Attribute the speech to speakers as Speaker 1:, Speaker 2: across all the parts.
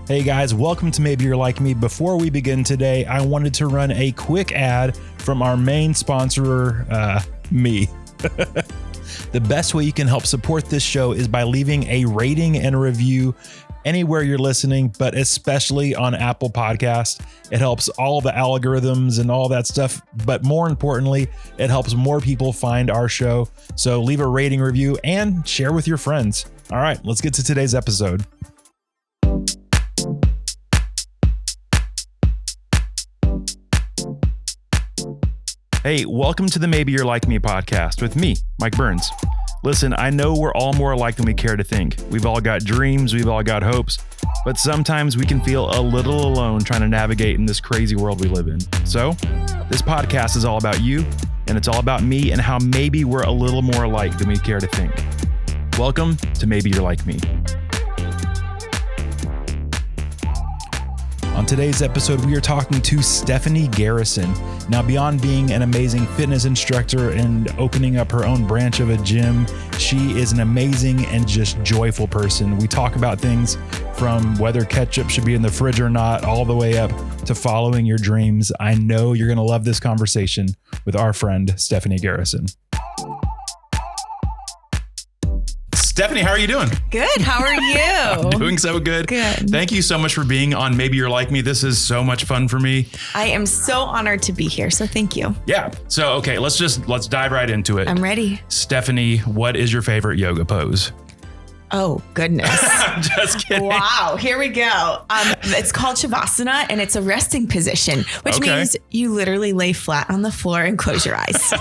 Speaker 1: Hey guys, welcome to Maybe You're Like Me. Before we begin today, I wanted to run a quick ad from our main sponsor, me. The best way you can help support this show is by leaving a rating and a review anywhere you're listening, but especially on Apple Podcasts. It helps all the algorithms and all that stuff, but more importantly, it helps more people find our show. So leave a rating, review, and share with your friends. All right, let's get to today's episode. Hey, welcome to the Maybe You're Like Me podcast with me, Mike Burns. Listen, I know we're all more alike than we care to think. We've all got dreams, we've all got hopes, but sometimes we can feel a little alone trying to navigate in this crazy world we live in. So, this podcast is all about you, and it's all about me and how maybe we're a little more alike than we care to think. Welcome to Maybe You're Like Me. On today's episode, we are talking to Stephanie Garrison. Now, beyond being an amazing fitness instructor and opening up her own branch of a gym, she is an amazing and just joyful person. We talk about things from whether ketchup should be in the fridge or not, all the way up to following your dreams. I know you're going to love this conversation with our friend, Stephanie Garrison. Stephanie, how are you doing?
Speaker 2: Good. How are you?
Speaker 1: I'm doing so good.
Speaker 2: Good.
Speaker 1: Thank you so much for being on Maybe You're Like Me. This is so much fun for me.
Speaker 2: I am so honored to be here. So thank you.
Speaker 1: Yeah. So, okay, let's dive right into it.
Speaker 2: I'm ready.
Speaker 1: Stephanie, what is your favorite yoga pose?
Speaker 2: Oh, goodness.
Speaker 1: Just kidding.
Speaker 2: Wow. Here we go. It's called Shavasana, and it's a resting position, which means you literally lay flat on the floor and close your eyes.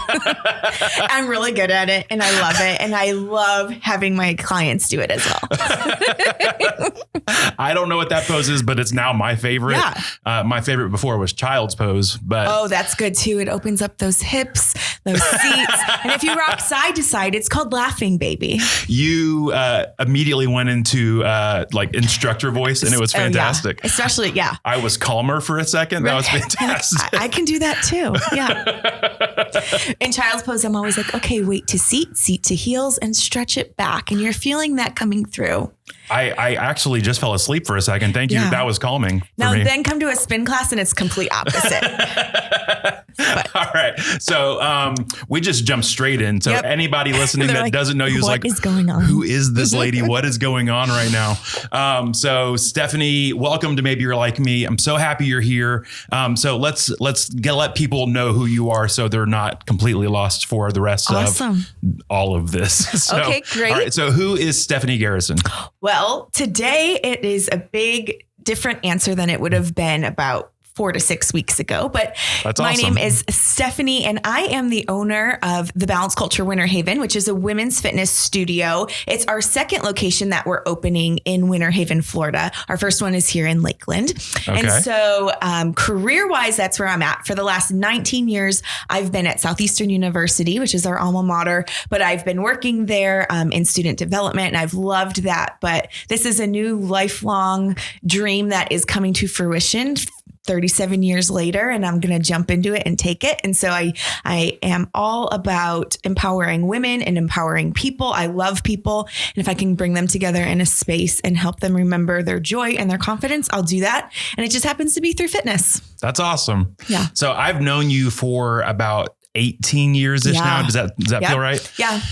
Speaker 2: I'm really good at it, and I love it. And I love having my clients do it as well.
Speaker 1: I don't know what that pose is, but it's now my favorite.
Speaker 2: Yeah.
Speaker 1: My favorite before was child's pose. But
Speaker 2: oh, that's good too. It opens up those hips, those seats. And if you rock side to side, it's called laughing baby.
Speaker 1: You immediately went into like instructor voice, and it was fantastic.
Speaker 2: Yeah. Especially, yeah.
Speaker 1: I was calmer for a second. That was fantastic.
Speaker 2: I can do that too. Yeah. In child's pose, I'm always like, okay, weight to seat to heels, and stretch it back. And you're feeling that coming through.
Speaker 1: I actually just fell asleep for a second. Thank you.
Speaker 2: Yeah.
Speaker 1: That was calming for
Speaker 2: now,
Speaker 1: me.
Speaker 2: then come to a spin class and it's complete opposite.
Speaker 1: All right. So we just jumped straight in. So anybody listening that like, doesn't know you is like,
Speaker 2: what is going on?
Speaker 1: Who is this lady? What is going on right now? So Stephanie, welcome to Maybe You're Like Me. I'm so happy you're here. So let's let people know who you are so they're not completely lost for the rest of all of this. So,
Speaker 2: okay, great.
Speaker 1: All right. So who is Stephanie Garrison?
Speaker 2: Well, today it is a big different answer than it would have been about 4 to 6 weeks ago. But my name is Stephanie, and I am the owner of the Balance Culture Winter Haven, which is a women's fitness studio. It's our second location that we're opening in Winter Haven, Florida. Our first one is here in Lakeland. Okay. And so career-wise, that's where I'm at. For the last 19 years, I've been at Southeastern University, which is our alma mater, but I've been working there in student development, and I've loved that. But this is a new lifelong dream that is coming to fruition 37 years later, and I'm going to jump into it and take it. And so I am all about empowering women and empowering people. I love people. And if I can bring them together in a space and help them remember their joy and their confidence, I'll do that. And it just happens to be through fitness.
Speaker 1: That's awesome.
Speaker 2: Yeah.
Speaker 1: So I've known you for about 18 years-ish now. Does that feel right?
Speaker 2: Yeah.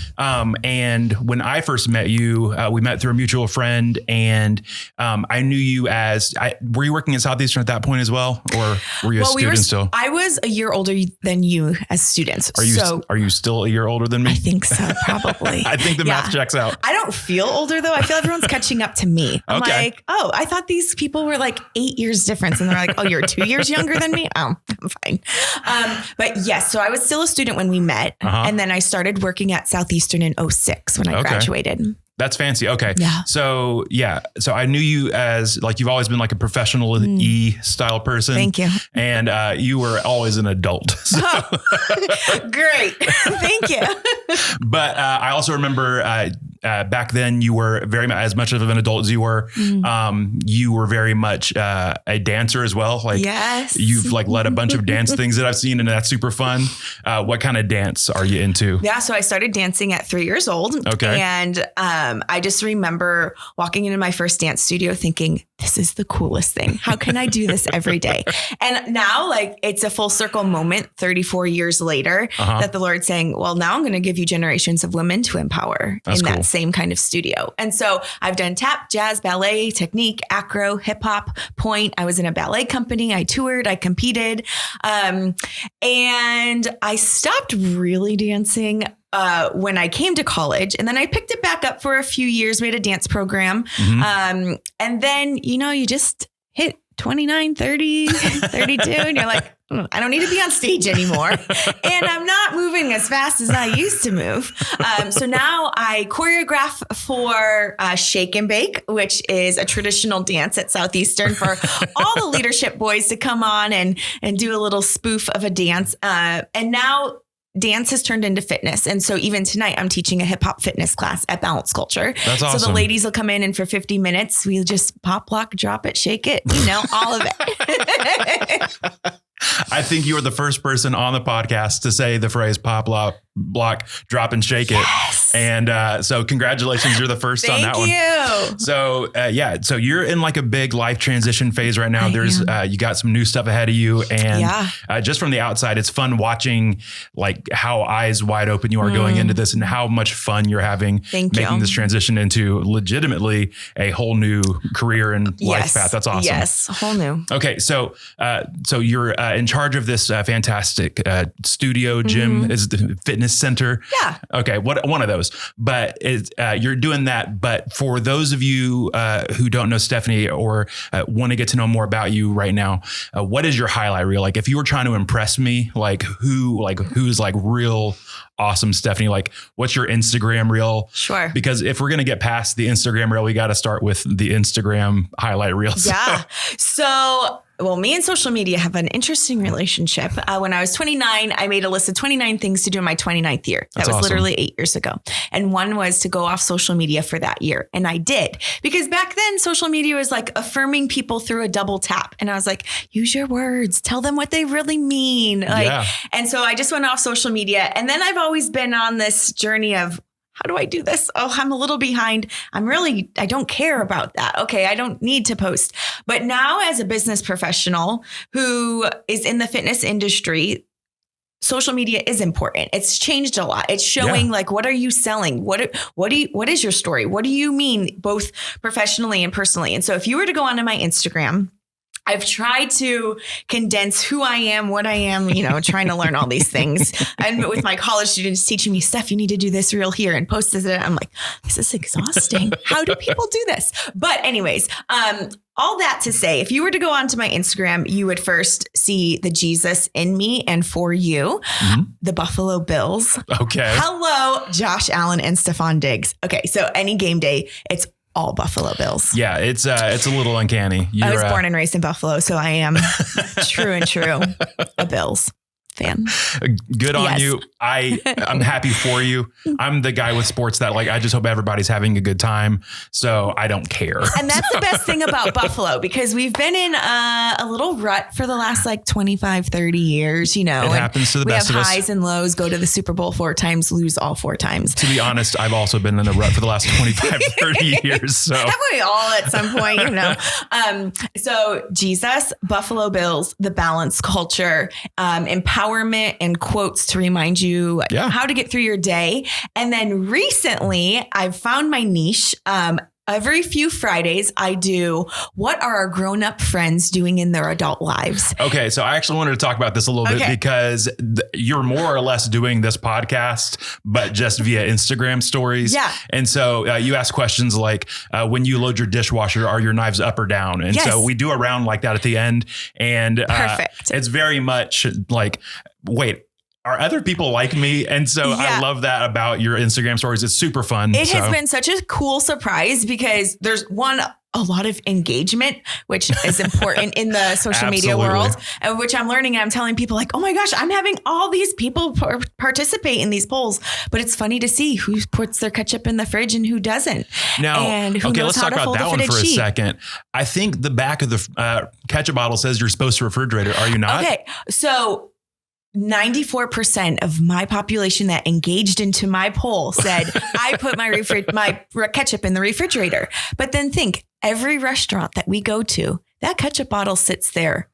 Speaker 1: And when I first met you, we met through a mutual friend, and I knew you as, were you working at Southeastern at that point as well? Or were you a student still?
Speaker 2: I was a year older than you as students.
Speaker 1: Are you still a year older than me?
Speaker 2: I think so, probably.
Speaker 1: I think the math checks out.
Speaker 2: I don't feel older though. I feel everyone's catching up to me. I'm like, oh, I thought these people were like 8 years difference. And they're like, oh, you're 2 years younger than me? Oh, I'm fine. But yes, so I was still a student when we met. And then I started working at Southeastern in 2006 when I graduated.
Speaker 1: That's fancy. Okay.
Speaker 2: Yeah.
Speaker 1: So I knew you as like, you've always been like a professional style person.
Speaker 2: Thank you.
Speaker 1: And you were always an adult. So.
Speaker 2: Oh, great. Thank you.
Speaker 1: But I also remember back then you were very much, as much of an adult as you were, you were very much a dancer as well. Like you've like led a bunch of dance things that I've seen, and that's super fun. What kind of dance are you into?
Speaker 2: Yeah. So I started dancing at 3 years old.
Speaker 1: Okay.
Speaker 2: And I just remember walking into my first dance studio thinking, this is the coolest thing. How can I do this every day? And now like it's a full circle moment 34 years later that the Lord's saying, well, now I'm going to give you generations of women to empower that same kind of studio. And so I've done tap, jazz, ballet, technique, acro, hip hop, point. I was in a ballet company. I toured, I competed. And I stopped really dancing when I came to college, and then I picked it back up for a few years. We had a dance program. And then, you just hit 29, 30, 32, and you're like, I don't need to be on stage anymore. And I'm not moving as fast as I used to move. So now I choreograph for Shake and Bake, which is a traditional dance at Southeastern for all the leadership boys to come on and do a little spoof of a dance. And now dance has turned into fitness. And so even tonight I'm teaching a hip hop fitness class at Balance Culture.
Speaker 1: That's awesome.
Speaker 2: So the ladies will come in and for 50 minutes, we just pop, lock, drop it, shake it, all of it.
Speaker 1: I think you were the first person on the podcast to say the phrase pop, lock, block, drop and shake it.
Speaker 2: Yes.
Speaker 1: And so congratulations. You're the first on that one.
Speaker 2: Thank you.
Speaker 1: So, so you're in like a big life transition phase right now. You got some new stuff ahead of you. And just from the outside, it's fun watching like how eyes wide open you are going into this and how much fun you're having making this transition into legitimately a whole new career and life path. That's awesome.
Speaker 2: Yes. Whole new.
Speaker 1: Okay. So you're in charge of this fantastic studio gym is the fitness center.
Speaker 2: Yeah.
Speaker 1: Okay. One of those, but you're doing that. But for those of you who don't know Stephanie or want to get to know more about you right now, what is your highlight reel? Like if you were trying to impress me, who's like real awesome Stephanie, like what's your Instagram reel?
Speaker 2: Sure.
Speaker 1: Because if we're going to get past the Instagram reel, we got to start with the Instagram highlight reels.
Speaker 2: Yeah. So me and social media have an interesting relationship. When I was 29, I made a list of 29 things to do in my 29th year. That was literally 8 years ago. And one was to go off social media for that year. And I did, because back then social media was like affirming people through a double tap. And I was like, use your words, tell them what they really mean. And so I just went off social media. And then I've always been on this journey of, how do I do this? Oh, I'm a little behind. I don't care about that. Okay, I don't need to post. But now as a business professional who is in the fitness industry, social media is important. It's changed a lot. It's showing like, what are you selling? What is your story? What do you mean both professionally and personally? And so if you were to go onto my Instagram, I've tried to condense who I am, what I am, trying to learn all these things. And with my college students teaching me, Steph, you need to do this reel here and post this. I'm like, this is exhausting. How do people do this? But anyways, all that to say, if you were to go onto my Instagram, you would first see the Jesus in me and for you, the Buffalo Bills.
Speaker 1: Okay.
Speaker 2: Hello, Josh Allen and Stephon Diggs. Okay. So any game day, it's all Buffalo Bills.
Speaker 1: Yeah, it's a little uncanny.
Speaker 2: I was born and raised in Buffalo, so I am true a Bills fan.
Speaker 1: Good on you. I'm happy for you. I'm the guy with sports that I just hope everybody's having a good time. So I don't care.
Speaker 2: And that's the best thing about Buffalo, because we've been in a little rut for the last 25, 30 years, It
Speaker 1: happens to the best of us.
Speaker 2: We have highs and lows, go to the Super Bowl 4 times, lose all 4 times.
Speaker 1: To be honest, I've also been in a rut for the last 25, 30 years. So
Speaker 2: haven't we all at some point, So Jesus, Buffalo Bills, the Balance Culture, empowerment and quotes to remind you how to get through your day. And then recently I've found my niche. Every few Fridays, I do what are our grown-up friends doing in their adult lives? Okay,
Speaker 1: so I actually wanted to talk about this a little bit because you're more or less doing this podcast, but just via Instagram stories.
Speaker 2: Yeah.
Speaker 1: And so you ask questions like, when you load your dishwasher, are your knives up or down? And so we do a round like that at the end. And
Speaker 2: perfect.
Speaker 1: It's very much like, wait, are other people like me? And so I love that about your Instagram stories. It's super fun.
Speaker 2: It has been such a cool surprise because there's a lot of engagement, which is important in the social media world, which I'm learning. And I'm telling people oh my gosh, I'm having all these people participate in these polls, but it's funny to see who puts their ketchup in the fridge and who doesn't.
Speaker 1: Now,
Speaker 2: and who knows
Speaker 1: let's
Speaker 2: how
Speaker 1: talk
Speaker 2: to
Speaker 1: about that one for a second. I think the back of the ketchup bottle says you're supposed to refrigerate it. Are you not?
Speaker 2: Okay. So 94% of my population that engaged into my poll said I put my ketchup in the refrigerator. But then think, every restaurant that we go to, that ketchup bottle sits there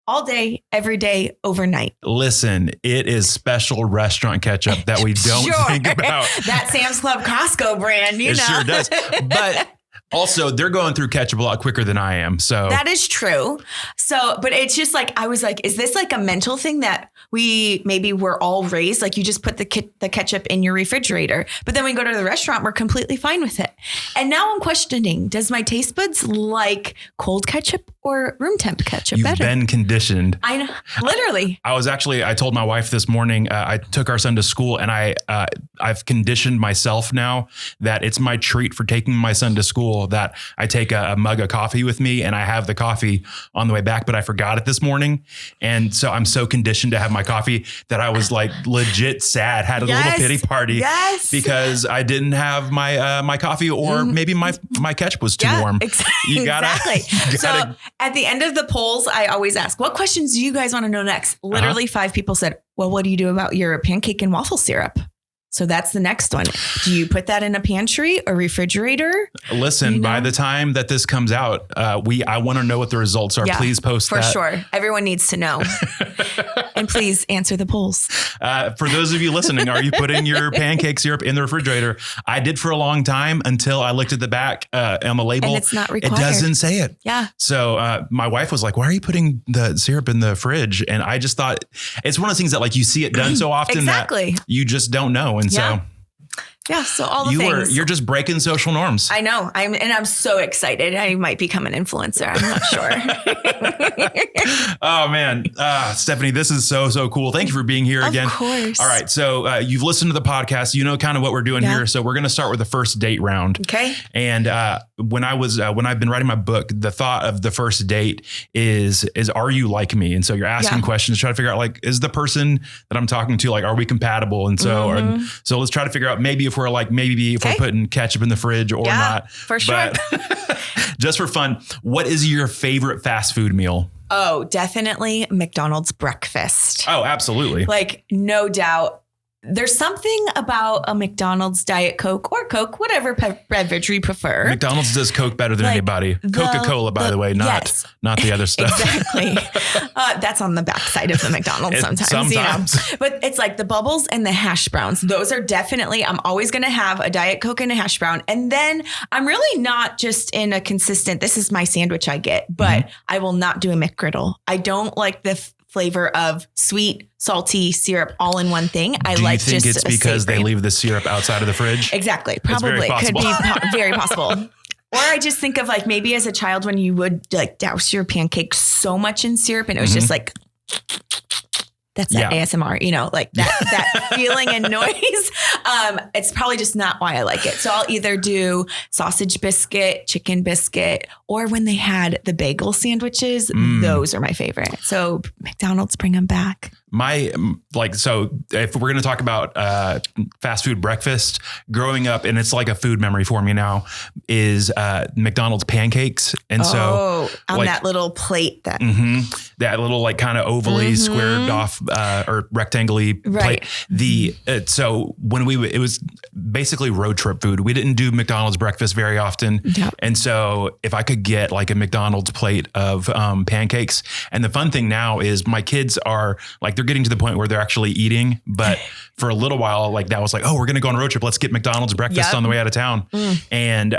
Speaker 2: all day, every day, overnight.
Speaker 1: Listen, it is special restaurant ketchup that we don't think about.
Speaker 2: That Sam's Club Costco brand, you know.
Speaker 1: It sure does. But also, they're going through ketchup a lot quicker than I am. So
Speaker 2: that is true. So, but it's just like, I was like, is this like a mental thing that maybe we're all raised? Like you just put the ketchup in your refrigerator, but then we go to the restaurant, we're completely fine with it. And now I'm questioning, does my taste buds like cold ketchup or room temp ketchup
Speaker 1: You've
Speaker 2: better?
Speaker 1: been conditioned.
Speaker 2: I know, literally.
Speaker 1: I told my wife this morning, I took our son to school and I've conditioned myself now that it's my treat for taking my son to school that I take a mug of coffee with me and I have the coffee on the way back, but I forgot it this morning. And so I'm so conditioned to have my coffee that I was like legit sad, had a little pity party because I didn't have my coffee or maybe my ketchup was too warm.
Speaker 2: Exactly. So at the end of the polls, I always ask, what questions do you guys want to know next? Literally 5 people said, well, what do you do about your pancake and waffle syrup? So that's the next one. Do you put that in a pantry or refrigerator?
Speaker 1: Listen, by the time that this comes out, I want to know what the results are. Please post that.
Speaker 2: For sure. Everyone needs to know. And please answer the polls.
Speaker 1: For those of you listening, are you putting your pancake syrup in the refrigerator? I did for a long time until I looked at the back on the label.
Speaker 2: And it's not required.
Speaker 1: It doesn't say it.
Speaker 2: Yeah.
Speaker 1: So my wife was like, why are you putting the syrup in the fridge? And I just thought it's one of those things that like you see it done so often that you just don't know. And so
Speaker 2: all the things.
Speaker 1: You're just breaking social norms.
Speaker 2: I know. I'm so excited. I might become an influencer. I'm not
Speaker 1: sure. Oh man. Stephanie, this is so cool. Thank you for being here again.
Speaker 2: Of course.
Speaker 1: All right. So you've listened to the podcast, you know, kind of what we're doing here. So we're going to start with the first date round.
Speaker 2: Okay.
Speaker 1: And when I've been writing my book, the thought of the first date is are you like me? And so you're asking questions, try to figure out like, is the person that I'm talking to, like, are we compatible? And so, so let's try to figure out maybe if we're putting ketchup in the fridge or not.
Speaker 2: For sure.
Speaker 1: But just for fun, what is your favorite fast food meal?
Speaker 2: Oh, definitely McDonald's breakfast.
Speaker 1: Oh, absolutely.
Speaker 2: Like, no doubt. There's something about a McDonald's Diet Coke or Coke, whatever beverage you prefer.
Speaker 1: McDonald's does Coke better than anybody. Coca-Cola, by the way, not the other stuff.
Speaker 2: Exactly. That's on the backside of the McDonald's sometimes. You know? But it's like the bubbles and the hash browns. Those are definitely, I'm always going to have a Diet Coke and a hash brown. And then I'm really not just in a consistent, this is my sandwich I get, but I will not do a McGriddle. I don't like the flavor of sweet, salty syrup all in one thing.
Speaker 1: Do you think it's because they leave the syrup outside of the fridge?
Speaker 2: Exactly. Probably. Could be very possible. Or I just think of like maybe as a child when you would like douse your pancake so much in syrup and it was just like, that's that ASMR, you know, like that feeling and noise. It's probably just not why I like it. So I'll either do sausage biscuit, chicken biscuit, or when they had the bagel sandwiches, those are my favorite. So McDonald's, bring them back.
Speaker 1: So if we're going to talk about fast food breakfast, growing up, and it's like a food memory for me now, is McDonald's pancakes. And on
Speaker 2: that little plate that
Speaker 1: little like kind of ovally squared off or rectangly plate. So when it was basically road trip food. We didn't do McDonald's breakfast very often. Yep. And so if I could get like a McDonald's plate of pancakes, and the fun thing now is my kids are like, they're getting to the point where they're actually eating, but for a little while, like that was like, oh, we're going to go on a road trip. Let's get McDonald's breakfast on the way out of town. And,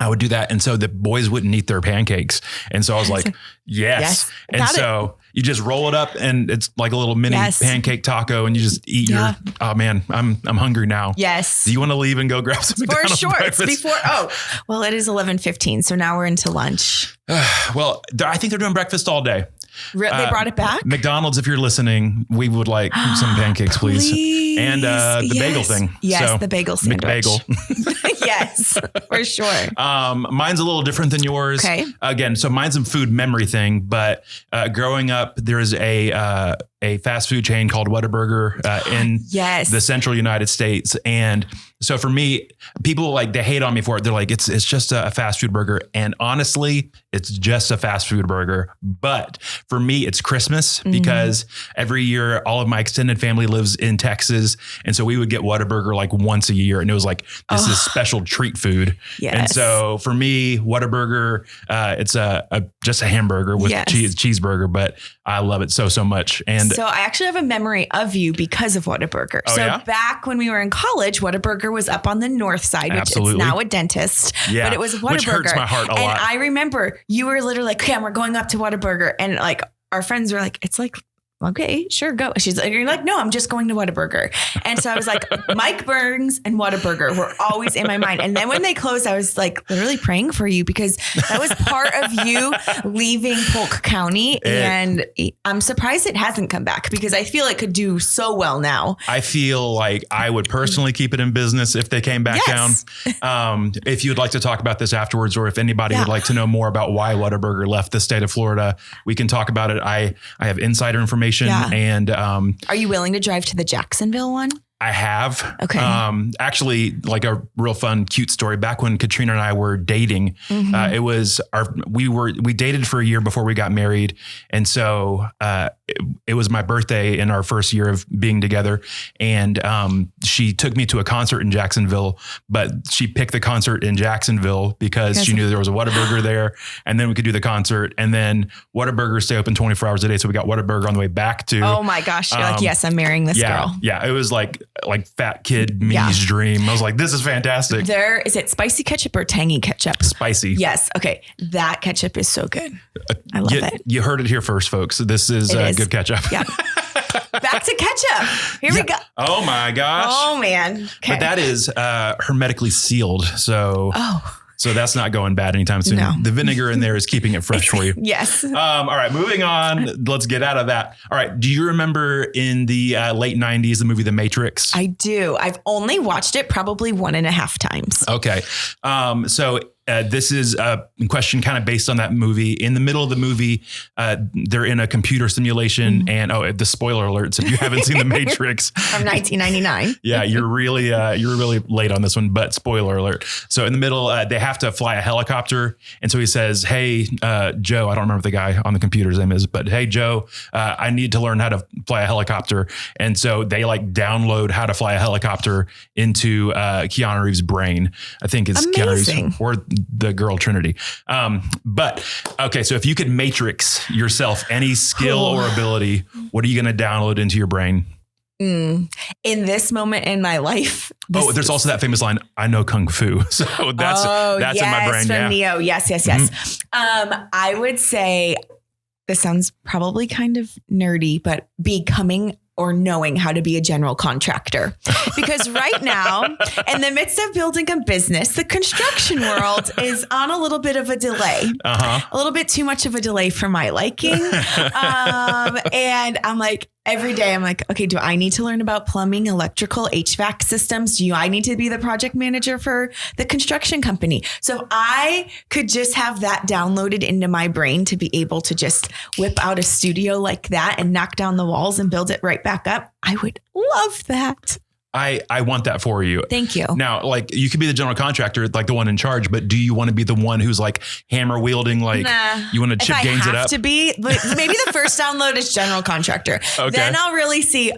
Speaker 1: I would do that. And so the boys wouldn't eat their pancakes. And so I was like, yes. And so you just roll it up and it's like a little mini pancake taco and you just eat oh man, I'm hungry now.
Speaker 2: Yes.
Speaker 1: Do you want to leave and go grab some McDonald's breakfast?
Speaker 2: Well, it is 11:15. So now we're into lunch.
Speaker 1: Well, I think they're doing breakfast all day.
Speaker 2: They brought it back?
Speaker 1: McDonald's, if you're listening, we would like some pancakes, please. And the bagel thing.
Speaker 2: Yes, so, the bagel sandwich.
Speaker 1: McBagel.
Speaker 2: Yes, for sure.
Speaker 1: Mine's a little different than yours. Okay. Again, so mine's a food memory thing, but growing up, there's a a fast food chain called Whataburger in the central United States. And so for me, people like, they hate on me for it. They're like, it's just a fast food burger. And honestly, it's just a fast food burger. But for me, it's Christmas because every year, all of my extended family lives in Texas. And so we would get Whataburger like once a year. And it was like, this is special treat food. Yes. And so for me, Whataburger, it's just a hamburger with cheeseburger, but I love it so much. And
Speaker 2: so I actually have a memory of you because of Whataburger. Back when we were in college, Whataburger was up on the north side, which is now a dentist, but it was Whataburger.
Speaker 1: Which hurts my heart a lot.
Speaker 2: And I remember you were literally like, okay, we're going up to Whataburger. And like our friends were like, it's like, okay, sure, go. She's like, you're like, no, I'm just going to Whataburger. And so I was like, Mike Burns and Whataburger were always in my mind. And then when they closed, I was like literally praying for you because that was part of you leaving Polk County. And I'm surprised it hasn't come back because I feel it could do so well now.
Speaker 1: I feel like I would personally keep it in business if they came back down. If you'd like to talk about this afterwards, or if anybody would like to know more about why Whataburger left the state of Florida, we can talk about it. I have insider information. And
Speaker 2: are you willing to drive to the Jacksonville one?
Speaker 1: I have.
Speaker 2: Okay.
Speaker 1: Actually, like a real fun, cute story. Back when Katrina and I were dating, it was we dated for a year before we got married. And so it was my birthday in our first year of being together. And she took me to a concert in Jacksonville, but she picked the concert in Jacksonville because she knew there was a Whataburger there. And then we could do the concert. And then Whataburger stay open 24 hours a day. So we got Whataburger on the way back to.
Speaker 2: Oh my gosh. You're like, yes, I'm marrying this girl.
Speaker 1: Yeah. It was like fat kid me's dream. I was like, this is fantastic.
Speaker 2: Is it spicy ketchup or tangy ketchup?
Speaker 1: Spicy.
Speaker 2: Yes. Okay. That ketchup is so good. I love it.
Speaker 1: You heard it here first, folks. This is good ketchup.
Speaker 2: Yeah. Back to ketchup. Here we go.
Speaker 1: Oh my gosh.
Speaker 2: Oh man. Okay.
Speaker 1: But that is hermetically sealed. So So that's not going bad anytime soon. No. The vinegar in there is keeping it fresh for you.
Speaker 2: Yes.
Speaker 1: All right, moving on. Let's get out of that. All right. Do you remember in the late 90s, the movie The Matrix?
Speaker 2: I do. I've only watched it probably 1.5 times.
Speaker 1: Okay. So this is a question kind of based on that movie. In the middle of the movie, they're in a computer simulation and the spoiler alerts if you haven't seen The Matrix.
Speaker 2: From 1999.
Speaker 1: Yeah, you're really late on this one, but spoiler alert. So in the middle, they have to fly a helicopter. And so he says, hey, Joe, I don't remember what the guy on the computer's name is, but hey, Joe, I need to learn how to fly a helicopter. And so they download how to fly a helicopter into Keanu Reeves' brain. I think it's Keanu Reeves or the girl Trinity. But okay, so if you could matrix yourself any skill or ability, what are you going to download into your brain?
Speaker 2: In this moment in my life.
Speaker 1: There's also that famous line, I know Kung Fu. So that's in my brain.
Speaker 2: From Neo. Yes. I would say this sounds probably kind of nerdy, but becoming or knowing how to be a general contractor. Because right now, in the midst of building a business, the construction world is on a little bit of a delay. A little bit too much of a delay for my liking. And I'm like, every day I'm like, okay, do I need to learn about plumbing, electrical, HVAC systems? Do I need to be the project manager for the construction company? So if I could just have that downloaded into my brain to be able to just whip out a studio like that and knock down the walls and build it right back up, I would love that.
Speaker 1: I want that for you.
Speaker 2: Thank you.
Speaker 1: Now, you could be the general contractor, like the one in charge, but do you want to be the one who's hammer wielding? You want to chip gains it up?
Speaker 2: To be, maybe the first download is general contractor. Okay. Then I'll really see,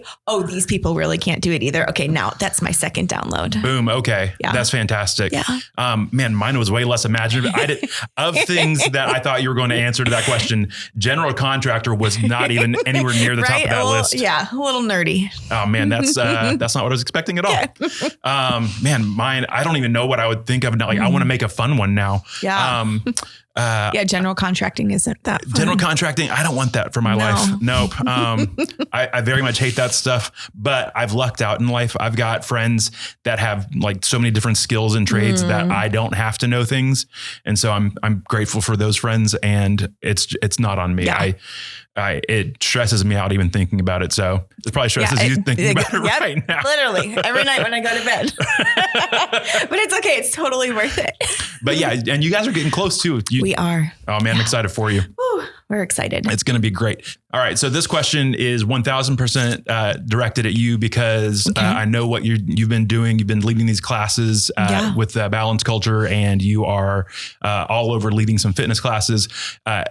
Speaker 2: these people really can't do it either. Okay. Now that's my second download.
Speaker 1: Boom. Okay. Yeah. That's fantastic.
Speaker 2: Yeah.
Speaker 1: Man, mine was way less imaginative. Of things that I thought you were going to answer to that question, general contractor was not even anywhere near the top of that list.
Speaker 2: Yeah. A little nerdy.
Speaker 1: Oh man, that's not what I was expecting at all. Man, mine, I don't even know what I would think of now. I want to make a fun one now.
Speaker 2: Yeah. General contracting isn't that fun.
Speaker 1: General contracting, I don't want that for my life. Nope. I very much hate that stuff, but I've lucked out in life. I've got friends that have so many different skills and trades that I don't have to know things. And so I'm grateful for those friends, and it's not on me. Yeah. It stresses me out even thinking about it. So it probably stresses you thinking about it right now.
Speaker 2: Literally every night when I go to bed. But it's okay. It's totally worth it.
Speaker 1: But yeah, and you guys are getting close too.
Speaker 2: We are.
Speaker 1: Oh man, I'm excited for you.
Speaker 2: Woo. we're excited.
Speaker 1: It's going to be great. All right. So this question is 1000% directed at you because I know what you've been doing. You've been leading these classes with Balance Culture, and you are all over leading some fitness classes.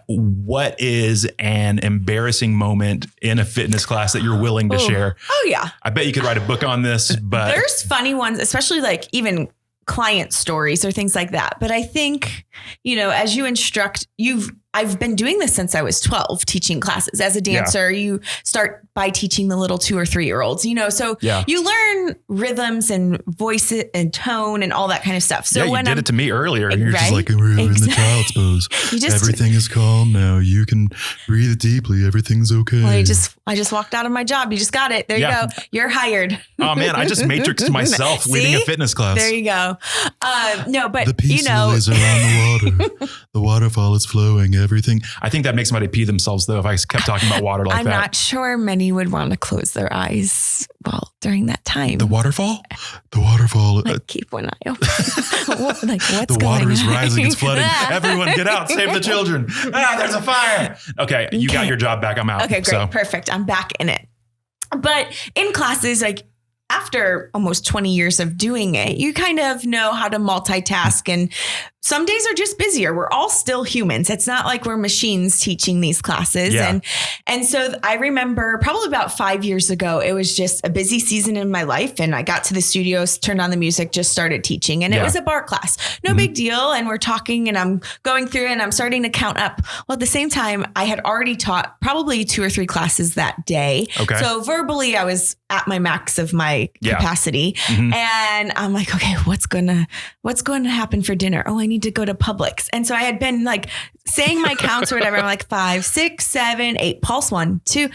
Speaker 1: What is an embarrassing moment in a fitness class that you're willing to share?
Speaker 2: Oh yeah.
Speaker 1: I bet you could write a book on this, but
Speaker 2: there's funny ones, especially like even client stories or things like that. But I think, as you instruct, I've been doing this since I was 12, teaching classes. As a dancer, you start by teaching the little 2 or 3 year olds, so you learn rhythms and voice and tone and all that kind of stuff. So
Speaker 1: when you did it to me earlier, and you're
Speaker 3: just like, we're in the child's pose. Everything is calm now. You can breathe deeply. Everything's okay.
Speaker 2: Well, I just walked out of my job. You just got it. There you go. You're hired.
Speaker 1: Oh man, I just matrixed myself leading a fitness class.
Speaker 2: There you go. No, but
Speaker 3: the peace lilies are on the water. The waterfall is flowing. Everything.
Speaker 1: I think that makes somebody pee themselves though. If I kept talking about water like
Speaker 2: I'm not sure many would want to close their eyes during that time.
Speaker 3: The waterfall.
Speaker 2: Keep one eye open. What's
Speaker 3: the water is rising. It's flooding.
Speaker 1: Everyone get out. Save the children. There's a fire. Okay. You got your job back. I'm out.
Speaker 2: Okay, great. Perfect. I'm back in it. But in classes, after almost 20 years of doing it, you kind of know how to multitask, and some days are just busier. We're all still humans. It's not like we're machines teaching these classes.
Speaker 1: Yeah.
Speaker 2: And so I remember probably about 5 years ago, it was just a busy season in my life. And I got to the studios, turned on the music, just started teaching. And it was a bar class. No big deal. And we're talking and I'm going through and I'm starting to count up. Well, at the same time, I had already taught probably 2 or 3 classes that day.
Speaker 1: Okay.
Speaker 2: So verbally, I was at my max of my capacity. And I'm like, okay, what's going to happen for dinner? Oh, I need to go to Publix. And so I had been saying my counts or whatever. I'm like 5, 6, 7, 8, pulse 1, 2.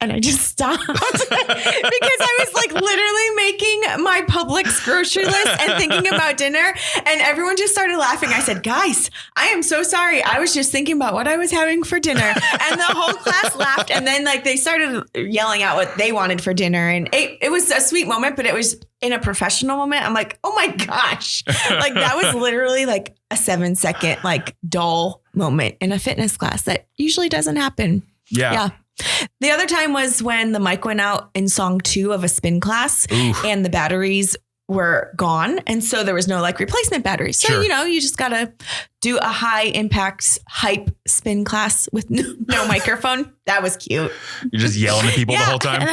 Speaker 2: And I just stopped because I was literally making my Publix grocery list and thinking about dinner, and everyone just started laughing. I said, guys, I am so sorry. I was just thinking about what I was having for dinner. And the whole class laughed. And then they started yelling out what they wanted for dinner. And it was a sweet moment, but it was in a professional moment. I'm like, oh my gosh. That was literally a 7-second, dull moment in a fitness class that usually doesn't happen.
Speaker 1: Yeah.
Speaker 2: The other time was when the mic went out in song 2 of a spin class. Oof. And the batteries were gone. And so there was no replacement batteries. So, you just got to do a high impact hype spin class with no microphone. That was cute.
Speaker 1: You're just yelling at people the whole time.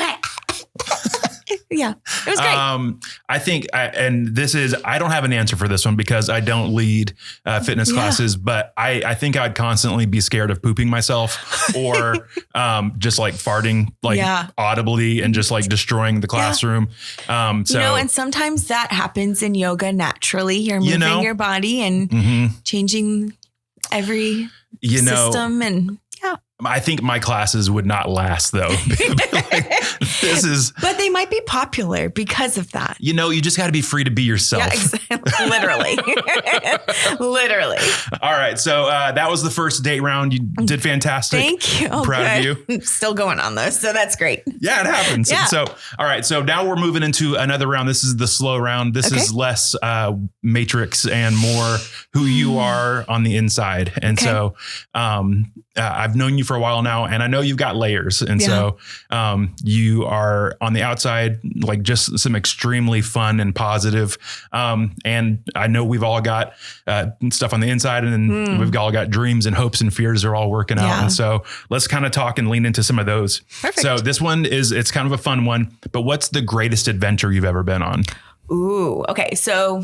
Speaker 2: Yeah, it was great.
Speaker 1: I think, I don't have an answer for this one because I don't lead fitness classes, but I think I'd constantly be scared of pooping myself or just farting audibly and just destroying the classroom.
Speaker 2: And sometimes that happens in yoga naturally. You're moving your body and changing every system and
Speaker 1: I think my classes would not last though.
Speaker 2: But they might be popular because of that.
Speaker 1: You just got to be free to be yourself.
Speaker 2: Yeah, exactly. Literally. Literally.
Speaker 1: All right. So that was the first date round. You did fantastic.
Speaker 2: Thank you.
Speaker 1: I'm proud of you.
Speaker 2: I'm still going on though. So that's great.
Speaker 1: Yeah, it happens.
Speaker 2: Yeah.
Speaker 1: So, all right. So now we're moving into another round. This is the slow round. This is less matrix and more who you are on the inside. And so I've known you for a while now, and I know you've got layers. And so you are on the outside, just some extremely fun and positive. And I know we've all got stuff on the inside, and we've all got dreams and hopes and fears are all working out. And so let's kind of talk and lean into some of those.
Speaker 2: Perfect.
Speaker 1: So this one it's kind of a fun one, but what's the greatest adventure you've ever been on?
Speaker 2: Ooh, okay. So,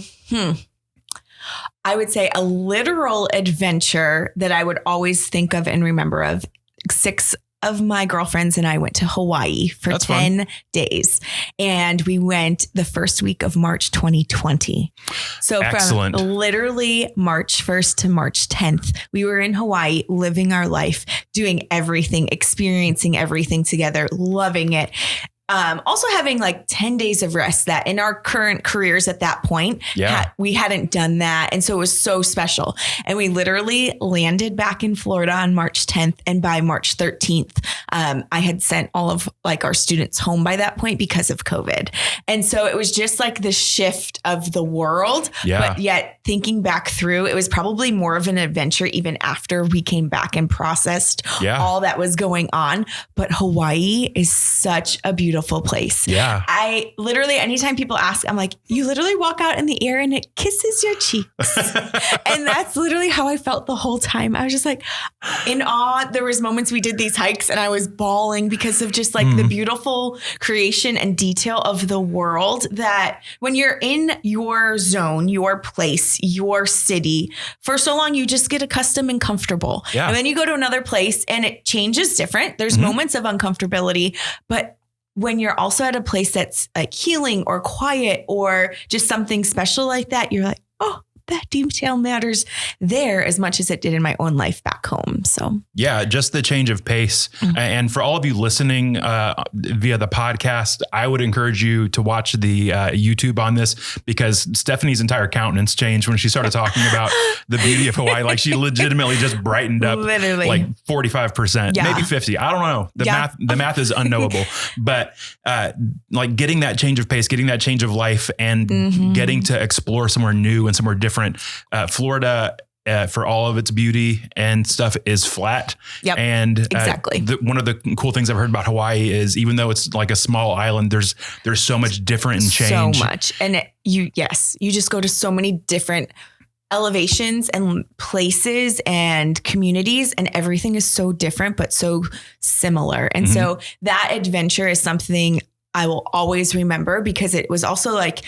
Speaker 2: I would say a literal adventure that I would always think of and remember of. 6 of my girlfriends and I went to Hawaii for 10 days, and we went the first week of March 2020. So
Speaker 1: Excellent.
Speaker 2: From literally March 1st to March 10th, we were in Hawaii, living our life, doing everything, experiencing everything together, loving it. also having like 10 days of rest that in our current careers at that point, we hadn't done that. And so it was so special. And we literally landed back in Florida on March 10th. And by March 13th, I had sent all of like our students home by that point because of COVID. And so it was just like the shift of the world. But yet thinking back through, it was probably more of an adventure even after we came back and processed all that was going on. But Hawaii is such a beautiful place. Yeah. I literally, anytime people ask, I'm like, you literally walk out in the air and it kisses your cheeks. And that's literally how I felt the whole time. I was just like in awe. There was moments we did these hikes and I was bawling because of just like the beautiful creation and detail of the world that when you're in your zone, your place, your city, for so long, you just get accustomed and comfortable. Yeah. And then you go to another place and it changes different. There's moments of uncomfortability, but when you're also at a place that's like healing or quiet or just something special like that, you're like, oh, that detail matters there as much as it did in my own life back home. So
Speaker 1: yeah, just the change of pace. And for all of you listening via the podcast, I would encourage you to watch the YouTube on this because Stephanie's entire countenance changed when she started talking about the beauty of Hawaii. Like she legitimately just brightened up literally like 45%, maybe 50. I don't know. The math is unknowable, but like getting that change of pace, getting that change of life and getting to explore somewhere new and somewhere different. Florida, for all of its beauty and stuff, is flat. Yep. And exactly. One of the cool things I've heard about Hawaii is even though it's like a small island, there's so much different and change.
Speaker 2: So much. And you just go to so many different elevations and places and communities and everything is so different, but so similar. And so that adventure is something I will always remember because it was also like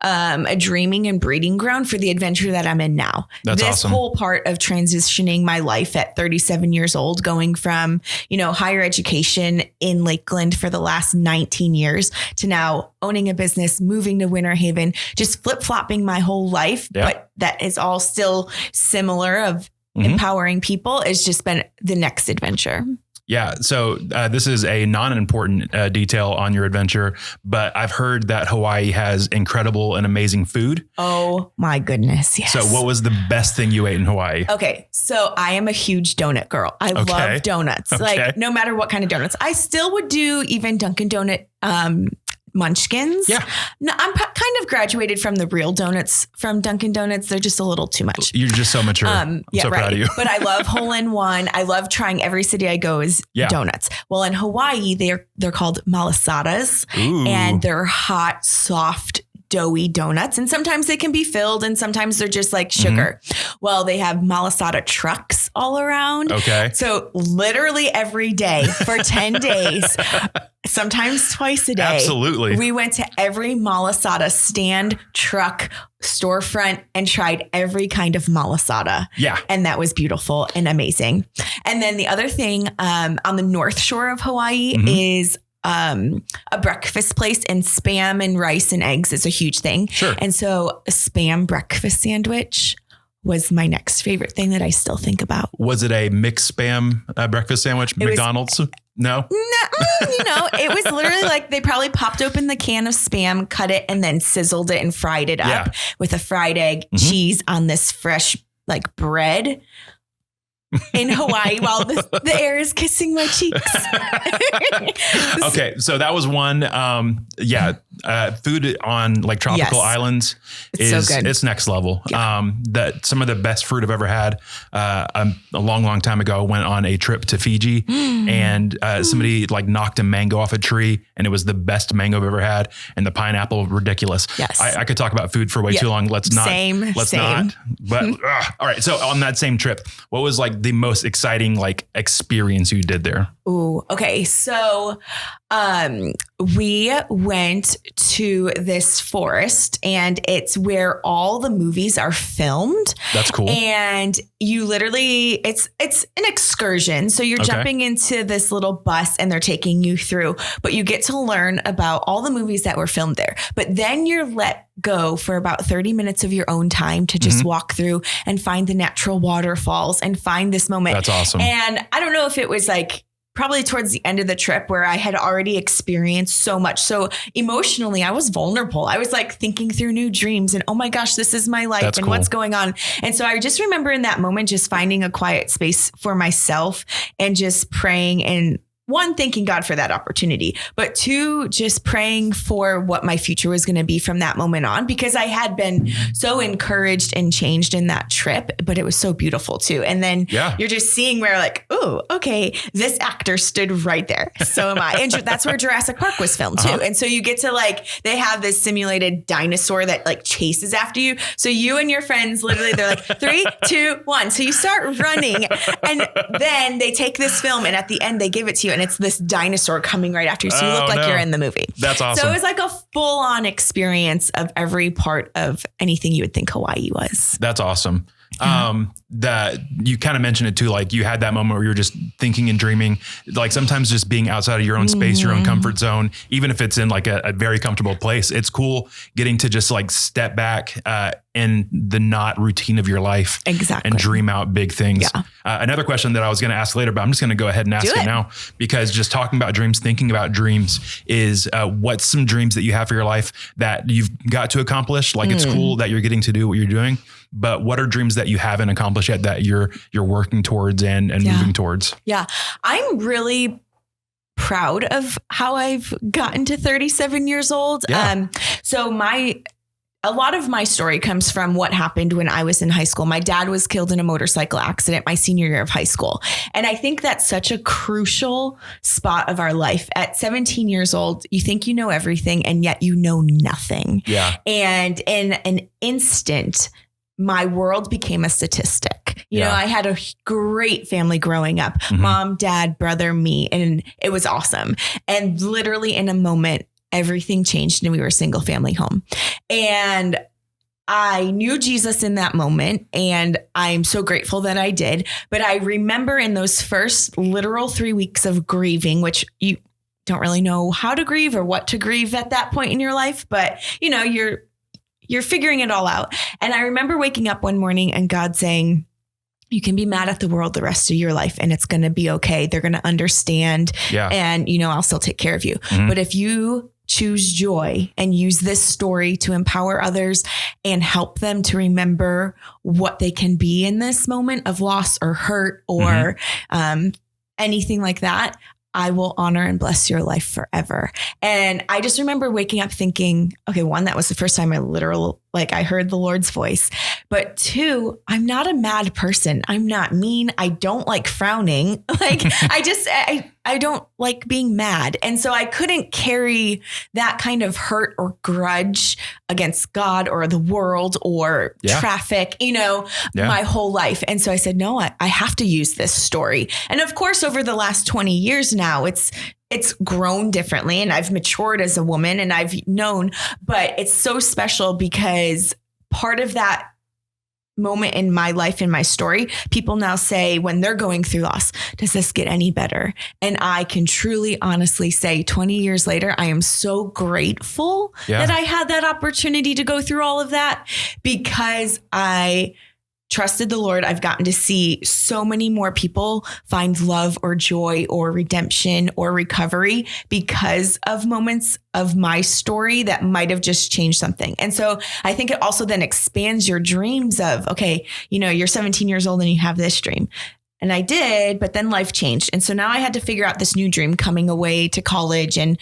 Speaker 2: a dreaming and breeding ground for the adventure that I'm in now. That's awesome. This whole part of transitioning my life at 37 years old, going from, higher education in Lakeland for the last 19 years to now owning a business, moving to Winter Haven, just flip-flopping my whole life. Yeah. But that is all still similar of empowering people. It's just been the next adventure.
Speaker 1: Yeah. So this is a non-important detail on your adventure, but I've heard that Hawaii has incredible and amazing food.
Speaker 2: Oh my goodness. Yes.
Speaker 1: So what was the best thing you ate in Hawaii?
Speaker 2: Okay. So I am a huge donut girl. I love donuts. Okay. Like no matter what kind of donuts. I still would do even Dunkin' Donut munchkins. Yeah. No, I'm kind of graduated from the real donuts from Dunkin' Donuts. They're just a little too much.
Speaker 1: You're just so mature. I'm so proud of you.
Speaker 2: But I love hole-in-one. I love trying every city I go is donuts. Well, in Hawaii, they're called malasadas. Ooh. And they're hot, soft, doughy donuts. And sometimes they can be filled and sometimes they're just like sugar. Well, they have malasada trucks all around. Okay. So literally every day for 10 days, sometimes twice a day.
Speaker 1: Absolutely.
Speaker 2: We went to every malasada stand, truck, storefront and tried every kind of malasada. Yeah. And that was beautiful and amazing. And then the other thing on the North Shore of Hawaii is a breakfast place, and spam and rice and eggs is a huge thing. Sure. And so a spam breakfast sandwich was my next favorite thing that I still think about.
Speaker 1: Was it a mixed spam breakfast sandwich? McDonald's? No,
Speaker 2: it was literally like they probably popped open the can of spam, cut it, and then sizzled it and fried it up with a fried egg, cheese on this fresh like bread. In Hawaii while the air is kissing my cheeks.
Speaker 1: Okay. So that was one. Food on like tropical islands is so good. It's next level. Yeah. That some of the best fruit I've ever had. A long time ago, I went on a trip to Fiji and somebody like knocked a mango off a tree and it was the best mango I've ever had. And the pineapple, ridiculous. Yes. I could talk about food for way too long. Let's not. But all right. So on that same trip, what was like the most exciting like experience you did there?
Speaker 2: Ooh, okay. So we went to this forest and it's where all the movies are filmed.
Speaker 1: That's cool.
Speaker 2: And you literally, it's an excursion. So you're jumping into this little bus and they're taking you through, but you get to learn about all the movies that were filmed there. But then you're let go for about 30 minutes of your own time to just walk through and find the natural waterfalls and find this moment.
Speaker 1: That's awesome.
Speaker 2: And I don't know if it was like probably towards the end of the trip where I had already experienced so much. So emotionally, I was vulnerable. I was like thinking through new dreams and, oh my gosh, this is my life. That's and cool. What's going on. And so I just remember in that moment, just finding a quiet space for myself and just praying and one, thanking God for that opportunity, but two, just praying for what my future was going to be from that moment on, because I had been so encouraged and changed in that trip, but it was so beautiful too. And then you're just seeing where like, oh, okay, this actor stood right there. So am I. And that's where Jurassic Park was filmed too. And so you get to like, they have this simulated dinosaur that like chases after you. So you and your friends, literally they're like 3, 2, 1. So you start running and then they take this film and at the end they give it to you. And it's this dinosaur coming right after you. So you look like you're in the movie.
Speaker 1: That's awesome.
Speaker 2: So it was like a full on experience of every part of anything you would think Hawaii was.
Speaker 1: That's awesome. That you kind of mentioned it too. Like you had that moment where you're just thinking and dreaming, like sometimes just being outside of your own space, your own comfort zone, even if it's in like a very comfortable place, it's cool getting to just like step back, in the not routine of your life.
Speaker 2: Exactly.
Speaker 1: And dream out big things. Yeah. Another question that I was going to ask later, but I'm just going to go ahead and ask it now, because just talking about dreams, thinking about dreams is, what's some dreams that you have for your life that you've got to accomplish? Like it's cool that you're getting to do what you're doing, but what are dreams that you haven't accomplished yet that you're working towards and moving towards?
Speaker 2: Yeah. I'm really proud of how I've gotten to 37 years old. Yeah. So a lot of my story comes from what happened when I was in high school. My dad was killed in a motorcycle accident my senior year of high school. And I think that's such a crucial spot of our life. At 17 years old, you think you know everything and yet you know nothing.
Speaker 1: Yeah.
Speaker 2: And in an instant, my world became a statistic. You know, I had a great family growing up, mom, dad, brother, me, and it was awesome. And literally in a moment, everything changed and we were a single family home. And I knew Jesus in that moment and I'm so grateful that I did. But I remember in those first literal 3 weeks of grieving, which you don't really know how to grieve or what to grieve at that point in your life, but you know, you're figuring it all out. And I remember waking up one morning and God saying, you can be mad at the world the rest of your life and it's going to be okay. They're going to understand. Yeah. And, you know, I'll still take care of you. But if you choose joy and use this story to empower others and help them to remember what they can be in this moment of loss or hurt or anything like that, I will honor and bless your life forever. And I just remember waking up thinking, okay, one, that was the first time I heard the Lord's voice, but two, I'm not a mad person. I'm not mean. I don't like frowning. Like I don't like being mad. And so I couldn't carry that kind of hurt or grudge against God or the world or traffic, my whole life. And so I said, no, I have to use this story. And of course, over the last 20 years now, it's grown differently and I've matured as a woman and I've known, but it's so special because part of that moment in my life, in my story, people now say when they're going through loss, does this get any better? And I can truly, honestly say 20 years later, I am so grateful that I had that opportunity to go through all of that because I trusted the Lord. I've gotten to see so many more people find love or joy or redemption or recovery because of moments of my story that might have just changed something. And so I think it also then expands your dreams of, okay, you're 17 years old and you have this dream. And I did, but then life changed. And so now I had to figure out this new dream coming away to college and,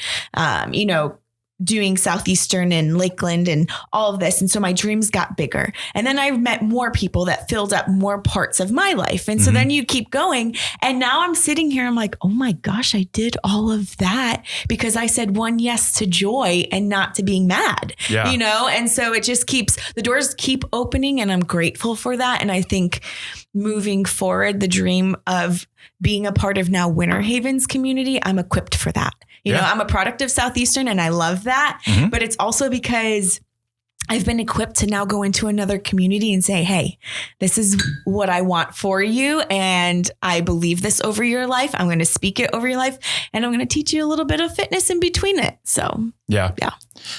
Speaker 2: doing Southeastern and Lakeland and all of this. And so my dreams got bigger. And then I met more people that filled up more parts of my life. And so then you keep going. And now I'm sitting here, I'm like, oh my gosh, I did all of that because I said one yes to joy and not to being mad, And so it just the doors keep opening and I'm grateful for that. And I think moving forward, the dream of being a part of now Winter Haven's community, I'm equipped for that. I'm a product of Southeastern and I love that, but it's also because I've been equipped to now go into another community and say, hey, this is what I want for you. And I believe this over your life. I'm going to speak it over your life. And I'm going to teach you a little bit of fitness in between it. So,
Speaker 1: yeah.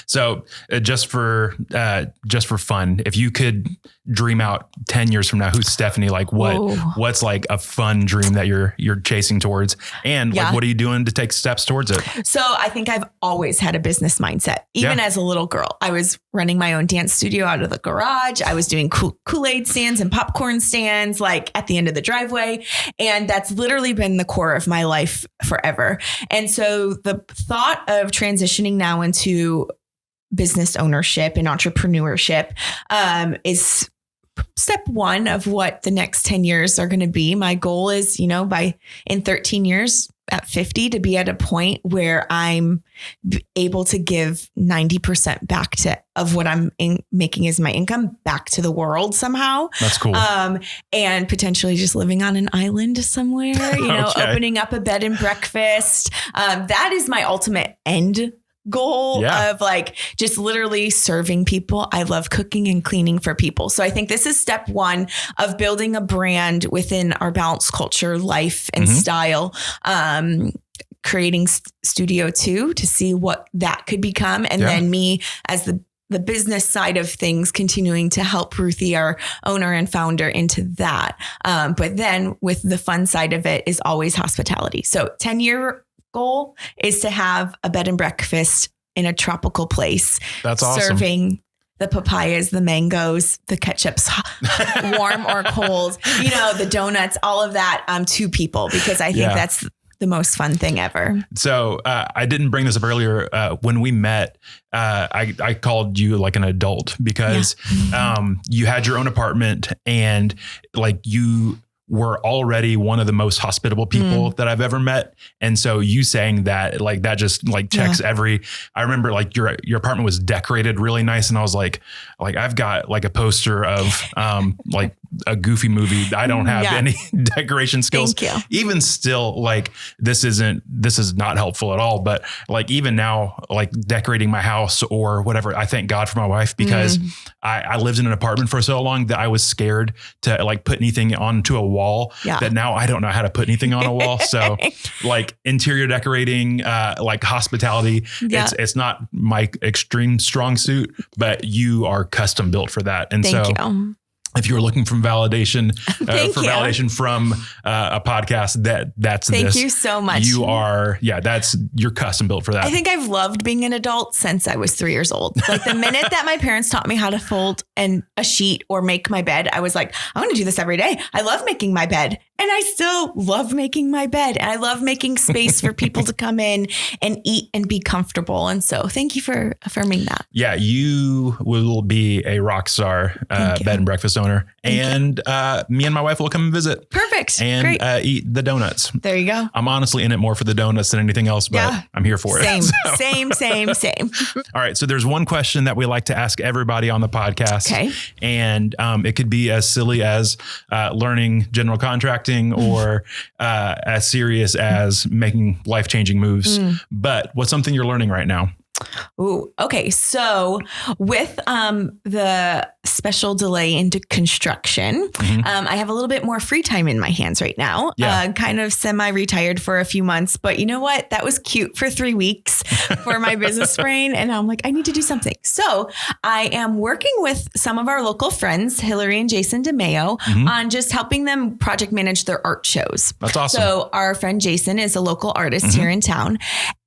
Speaker 1: So just for fun, if you could dream out 10 years from now, who's Stephanie? Like what's like a fun dream that you're chasing towards? And like, what are you doing to take steps towards it?
Speaker 2: So I think I've always had a business mindset. Even as a little girl, I was running my own dance studio out of the garage. I was doing Kool-Aid stands and popcorn stands, like at the end of the driveway. And that's literally been the core of my life forever. And so the thought of transitioning now into business ownership and entrepreneurship is step one of what the next 10 years are going to be. My goal is, in 13 years at 50 to be at a point where I'm able to give 90% back of what I'm making as my income back to the world somehow.
Speaker 1: That's cool.
Speaker 2: And potentially just living on an island somewhere, opening up a bed and breakfast. That is my ultimate end goal of like just literally serving people. I love cooking and cleaning for people. So I think this is step one of building a brand within our balanced culture, life and style. Creating Studio 2 to see what that could become. And then me as the business side of things, continuing to help Ruthie, our owner and founder, into that. But then with the fun side of it is always hospitality. So 10-year goal is to have a bed and breakfast in a tropical place.
Speaker 1: That's awesome.
Speaker 2: Serving the papayas, the mangoes, the ketchups, warm or cold, the donuts, all of that to people, because I think that's the most fun thing ever.
Speaker 1: So I didn't bring this up earlier. When we met, I called you like an adult because you had your own apartment and like you were already one of the most hospitable people that I've ever met. And so you saying that, like, that just like checks I remember like your apartment was decorated really nice. And I was like I've got like a poster of like a Goofy movie. I don't have any decoration skills.
Speaker 2: Thank you.
Speaker 1: Even still, like this is not helpful at all. But like even now, like decorating my house or whatever, I thank God for my wife because I lived in an apartment for so long that I was scared to like put anything onto a wall that now I don't know how to put anything on a wall. So like interior decorating, like hospitality, it's not my extreme strong suit, but you are custom built for that. And
Speaker 2: Thank you.
Speaker 1: If you were looking for validation from a podcast, that's
Speaker 2: Thank you so much.
Speaker 1: You are, you're custom built for that.
Speaker 2: I think I've loved being an adult since I was 3 years old. Like the minute that my parents taught me how to fold a sheet or make my bed, I was like, I want to do this every day. I love making my bed. And I still love making my bed. And I love making space for people to come in and eat and be comfortable. And so thank you for affirming that.
Speaker 1: Yeah, you will be a rock star bed and breakfast owner. And me and my wife will come and visit.
Speaker 2: Perfect.
Speaker 1: And eat the donuts.
Speaker 2: There you go.
Speaker 1: I'm honestly in it more for the donuts than anything else, but I'm here for it.
Speaker 2: Same.
Speaker 1: All right. So there's one question that we like to ask everybody on the podcast.
Speaker 2: Okay.
Speaker 1: And it could be as silly as learning general contracting or as serious as making life-changing moves. But what's something you're learning right now?
Speaker 2: Ooh, okay. So with the special delay into construction, I have a little bit more free time in my hands right now. Kind of semi-retired for a few months, but you know what? That was cute for 3 weeks for my business brain. And I'm like, I need to do something. So I am working with some of our local friends, Hillary and Jason DeMeo, on just helping them project manage their art shows.
Speaker 1: That's awesome.
Speaker 2: So our friend Jason is a local artist here in town,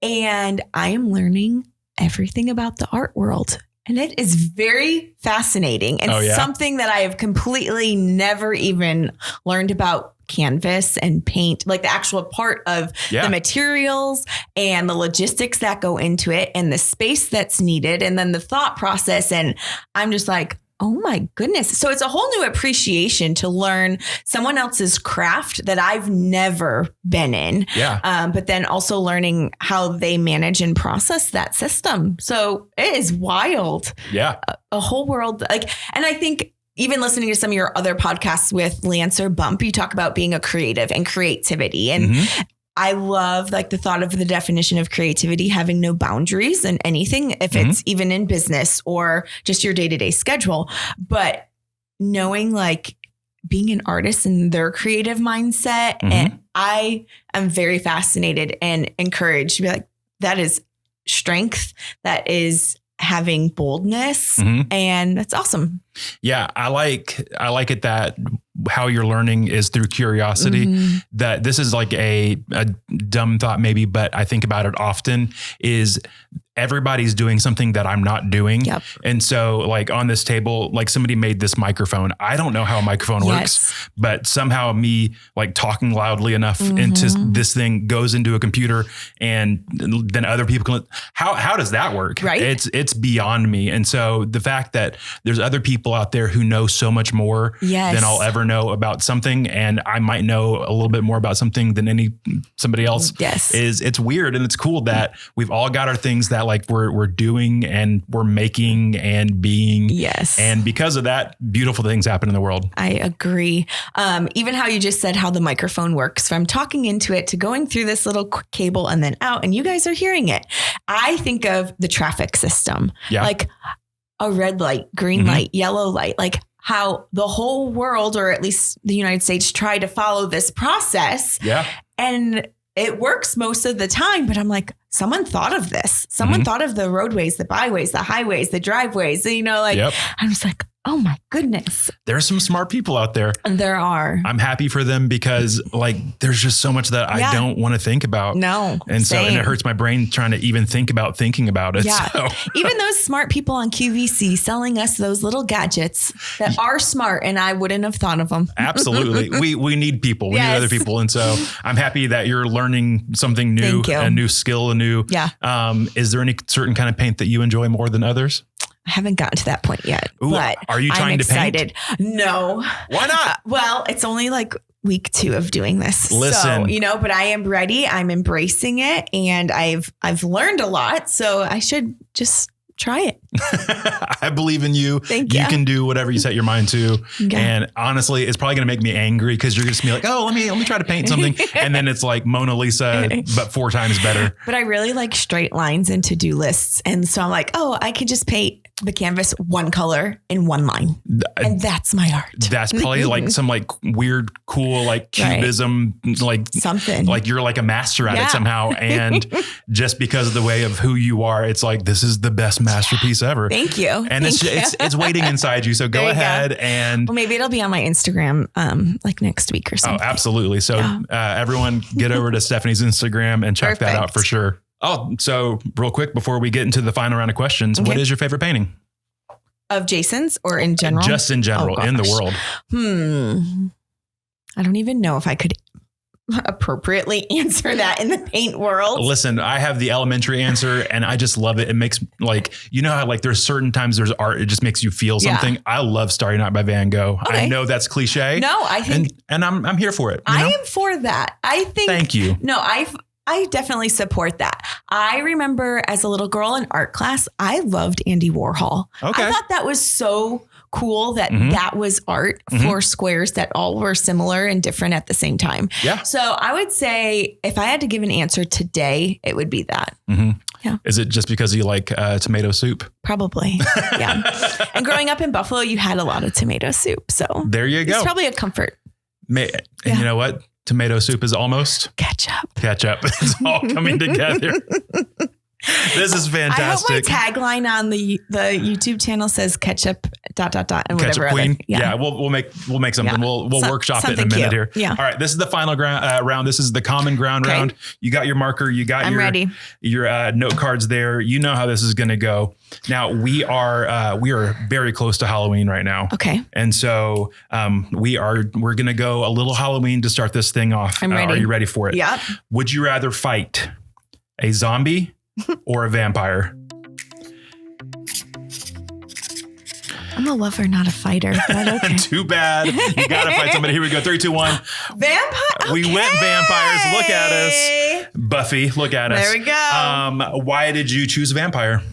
Speaker 2: and I am learning everything about the art world. And it is very fascinating and something that I have completely never even learned about canvas and paint, like the actual part of the materials and the logistics that go into it and the space that's needed and then the thought process. And I'm just like, oh my goodness. So it's a whole new appreciation to learn someone else's craft that I've never been in. But then also learning how they manage and process that system. So it is wild. A whole world. And I think even listening to some of your other podcasts with Lance or Bump, you talk about being a creative and creativity. And I love like the thought of the definition of creativity, having no boundaries in anything, if it's even in business or just your day-to-day schedule, but knowing like being an artist and their creative mindset. And I am very fascinated and encouraged to be like, that is strength. That is having boldness. And that's awesome.
Speaker 1: Yeah. I like it that how you're learning is through curiosity. That this is like a dumb thought maybe, but I think about it often, is everybody's doing something that I'm not doing.
Speaker 2: Yep.
Speaker 1: And so like on this table, like somebody made this microphone. I don't know how a microphone works, but somehow me like talking loudly enough into this thing goes into a computer, and then other people can, how does that work?
Speaker 2: Right.
Speaker 1: It's beyond me. And so the fact that there's other people out there who know so much more than I'll ever know about something, and I might know a little bit more about something than somebody else, it's weird. And it's cool that we've all got our things that like we're doing and we're making and being.
Speaker 2: Yes.
Speaker 1: And because of that, beautiful things happen in the world.
Speaker 2: I agree. Even how you just said how the microphone works, from talking into it to going through this little cable and then out, and you guys are hearing it. I think of the traffic system, like a red light, green light, yellow light, like how the whole world, or at least the United States, try to follow this process. Yeah. And it works most of the time, but I'm like, someone thought of this. Someone thought of the roadways, the byways, the highways, the driveways, I'm just like, oh my goodness.
Speaker 1: There's some smart people out there.
Speaker 2: And there are.
Speaker 1: I'm happy for them, because like there's just so much that I don't want to think about.
Speaker 2: No.
Speaker 1: And so, and it hurts my brain trying to even think about thinking about it.
Speaker 2: Yeah.
Speaker 1: So.
Speaker 2: Even those smart people on QVC selling us those little gadgets that are smart, and I wouldn't have thought of them.
Speaker 1: Absolutely. We need people. We need other people. And so I'm happy that you're learning something new, a new skill, is there any certain kind of paint that you enjoy more than others?
Speaker 2: I haven't gotten to that point yet.
Speaker 1: Ooh,
Speaker 2: but
Speaker 1: are you trying to paint?
Speaker 2: No.
Speaker 1: Why not?
Speaker 2: Well, it's only like week 2 of doing this.
Speaker 1: Listen,
Speaker 2: so, but I am ready. I'm embracing it, and I've learned a lot. So I should just try it.
Speaker 1: I believe in you.
Speaker 2: Thank you.
Speaker 1: You can do whatever you set your mind to. Okay. And honestly, it's probably going to make me angry, because you're just going to be like, oh, let me try to paint something. And then it's like Mona Lisa, but 4 times better.
Speaker 2: But I really like straight lines and to-do lists. And so I'm like, oh, I could just paint the canvas one color in one line. And that's my art.
Speaker 1: That's probably like some like weird, cool, like cubism, like something like you're like a master at it somehow. And just because of the way of who you are, it's like, this is the best masterpiece ever.
Speaker 2: Thank you.
Speaker 1: And it's waiting inside you. So go ahead and
Speaker 2: maybe it'll be on my Instagram like next week or something.
Speaker 1: Oh, absolutely. So everyone get over to Stephanie's Instagram and check that out for sure. Oh, so real quick before we get into the final round of questions, what is your favorite painting?
Speaker 2: Of Jason's or in general?
Speaker 1: Just in general, in the world.
Speaker 2: I don't even know if I could appropriately answer that in the paint world.
Speaker 1: Listen, I have the elementary answer, and I just love it. It makes like, how like there's certain times there's art, it just makes you feel something. I love Starry Night by Van Gogh. Okay. I know that's cliche.
Speaker 2: No, I think,
Speaker 1: and I'm here for it.
Speaker 2: I am for that. I think.
Speaker 1: Thank you.
Speaker 2: No, I definitely support that. I remember as a little girl in art class, I loved Andy Warhol. Okay. I thought that was so cool that that was art for squares that all were similar and different at the same time. Yeah. So I would say if I had to give an answer today, it would be that. Yeah.
Speaker 1: Is it just because you like tomato soup?
Speaker 2: Probably. Yeah. And growing up in Buffalo, you had a lot of tomato soup. So
Speaker 1: there you go.
Speaker 2: It's probably a comfort.
Speaker 1: And you know what? Tomato soup is almost
Speaker 2: ketchup.
Speaker 1: It's all coming together. This is fantastic.
Speaker 2: I hope my tagline on the YouTube channel says ketchup ... and
Speaker 1: ketchup
Speaker 2: whatever.
Speaker 1: Queen. We'll make something. We'll workshop it in a minute here. Yeah. All right. This is the final round. This is the common ground round. You got your marker. You got your note cards there. You know how this is going to go. Now we are very close to Halloween right now.
Speaker 2: Okay.
Speaker 1: And so we're going to go a little Halloween to start this thing off.
Speaker 2: I'm ready.
Speaker 1: Are you ready for it?
Speaker 2: Yeah.
Speaker 1: Would you rather fight a zombie or a vampire?
Speaker 2: I'm a lover, not a fighter. But okay.
Speaker 1: Too bad. You got to fight somebody. Here we go. 3, 2, 1.
Speaker 2: Vampire. Okay.
Speaker 1: We went vampires. Look at us. Buffy, look at us.
Speaker 2: There we go.
Speaker 1: Why did you choose vampire?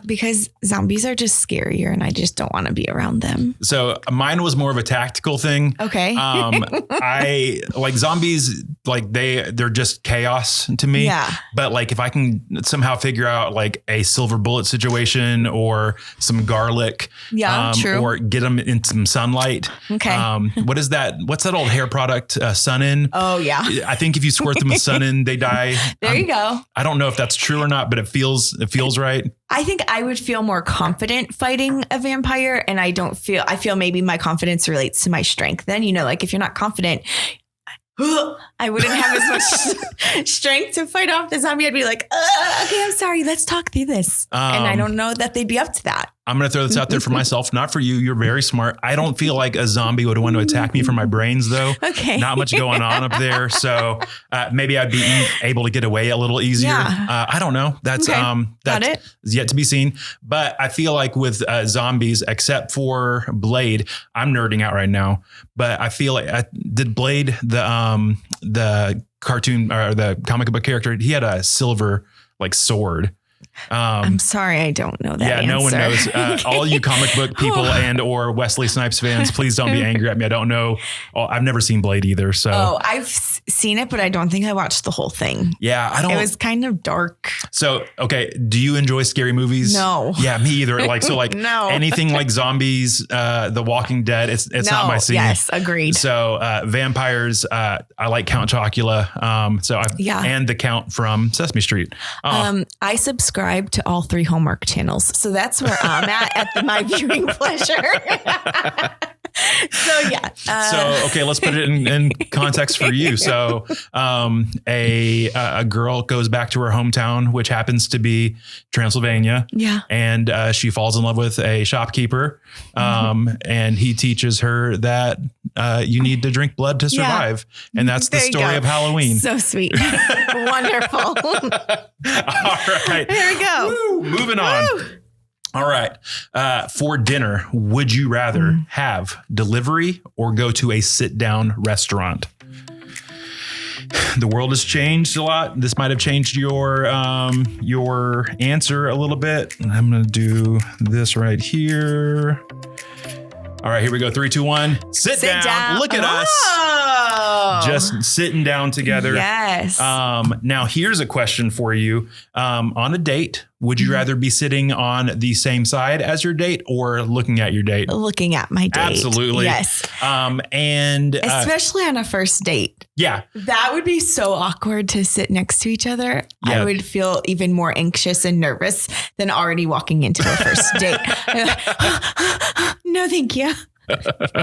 Speaker 2: Because zombies are just scarier and I just don't want to be around them.
Speaker 1: So mine was more of a tactical thing.
Speaker 2: Okay.
Speaker 1: I like zombies. like they're just chaos to me.
Speaker 2: Yeah.
Speaker 1: But like if I can somehow figure out like a silver bullet situation or some garlic,
Speaker 2: true.
Speaker 1: or get them in some sunlight.
Speaker 2: Okay.
Speaker 1: What's that old hair product? Sun-In.
Speaker 2: Oh yeah.
Speaker 1: I think if you squirt them with Sun-In, they die.
Speaker 2: There you go.
Speaker 1: I don't know if that's true or not, but it feels right.
Speaker 2: I think I would feel more confident fighting a vampire, and I feel maybe my confidence relates to my strength. Then, like if you're not confident, I wouldn't have as much strength to fight off the zombie. I'd be like, okay, I'm sorry. Let's talk through this. And I don't know that they'd be up to that.
Speaker 1: I'm going to throw this out there for myself, not for you. You're very smart. I don't feel like a zombie would want to attack me for my brains, though.
Speaker 2: Okay.
Speaker 1: Not much going on up there. So maybe I'd be able to get away a little easier.
Speaker 2: Yeah.
Speaker 1: I don't know. That's yet to be seen. But I feel like with zombies, except for Blade, I'm nerding out right now. But I feel like did Blade, the cartoon or the comic book character, he had a silver like sword.
Speaker 2: I'm sorry, I don't know that.
Speaker 1: Yeah,
Speaker 2: answer.
Speaker 1: No one knows. All you comic book people and or Wesley Snipes fans, please don't be angry at me. I don't know. I've never seen Blade either. So
Speaker 2: I've seen it, but I don't think I watched the whole thing.
Speaker 1: Yeah, I don't.
Speaker 2: It was kind of dark.
Speaker 1: So okay, do you enjoy scary movies?
Speaker 2: No.
Speaker 1: Yeah, me either. Like
Speaker 2: no.
Speaker 1: Anything like zombies, The Walking Dead. It's not my scene.
Speaker 2: Yes, agreed.
Speaker 1: So vampires. I like Count Chocula. And the Count from Sesame Street.
Speaker 2: I subscribe to all 3 Hallmark channels. So that's where I'm at my viewing pleasure. So yeah.
Speaker 1: Okay, let's put it in context for you. So a girl goes back to her hometown, which happens to be Transylvania.
Speaker 2: Yeah.
Speaker 1: And she falls in love with a shopkeeper. And he teaches her that you need to drink blood to survive. Yeah. And that's the story of Halloween.
Speaker 2: So sweet. Wonderful.
Speaker 1: All right.
Speaker 2: There we go.
Speaker 1: Woo, moving on. All right. For dinner, would you rather have delivery or go to a sit-down restaurant? The world has changed a lot. This might have changed your answer a little bit. I'm going to do this right here. All right, here we go. 3, 2, 1. Sit down. Look at us. Just sitting down together.
Speaker 2: Yes.
Speaker 1: Now, here's a question for you. On a date, would you rather be sitting on the same side as your date or looking at your date?
Speaker 2: Looking at my date.
Speaker 1: Absolutely.
Speaker 2: Yes.
Speaker 1: And
Speaker 2: especially on a first date.
Speaker 1: Yeah.
Speaker 2: That would be so awkward to sit next to each other. Yeah. I would feel even more anxious and nervous than already walking into a first date. No, thank you.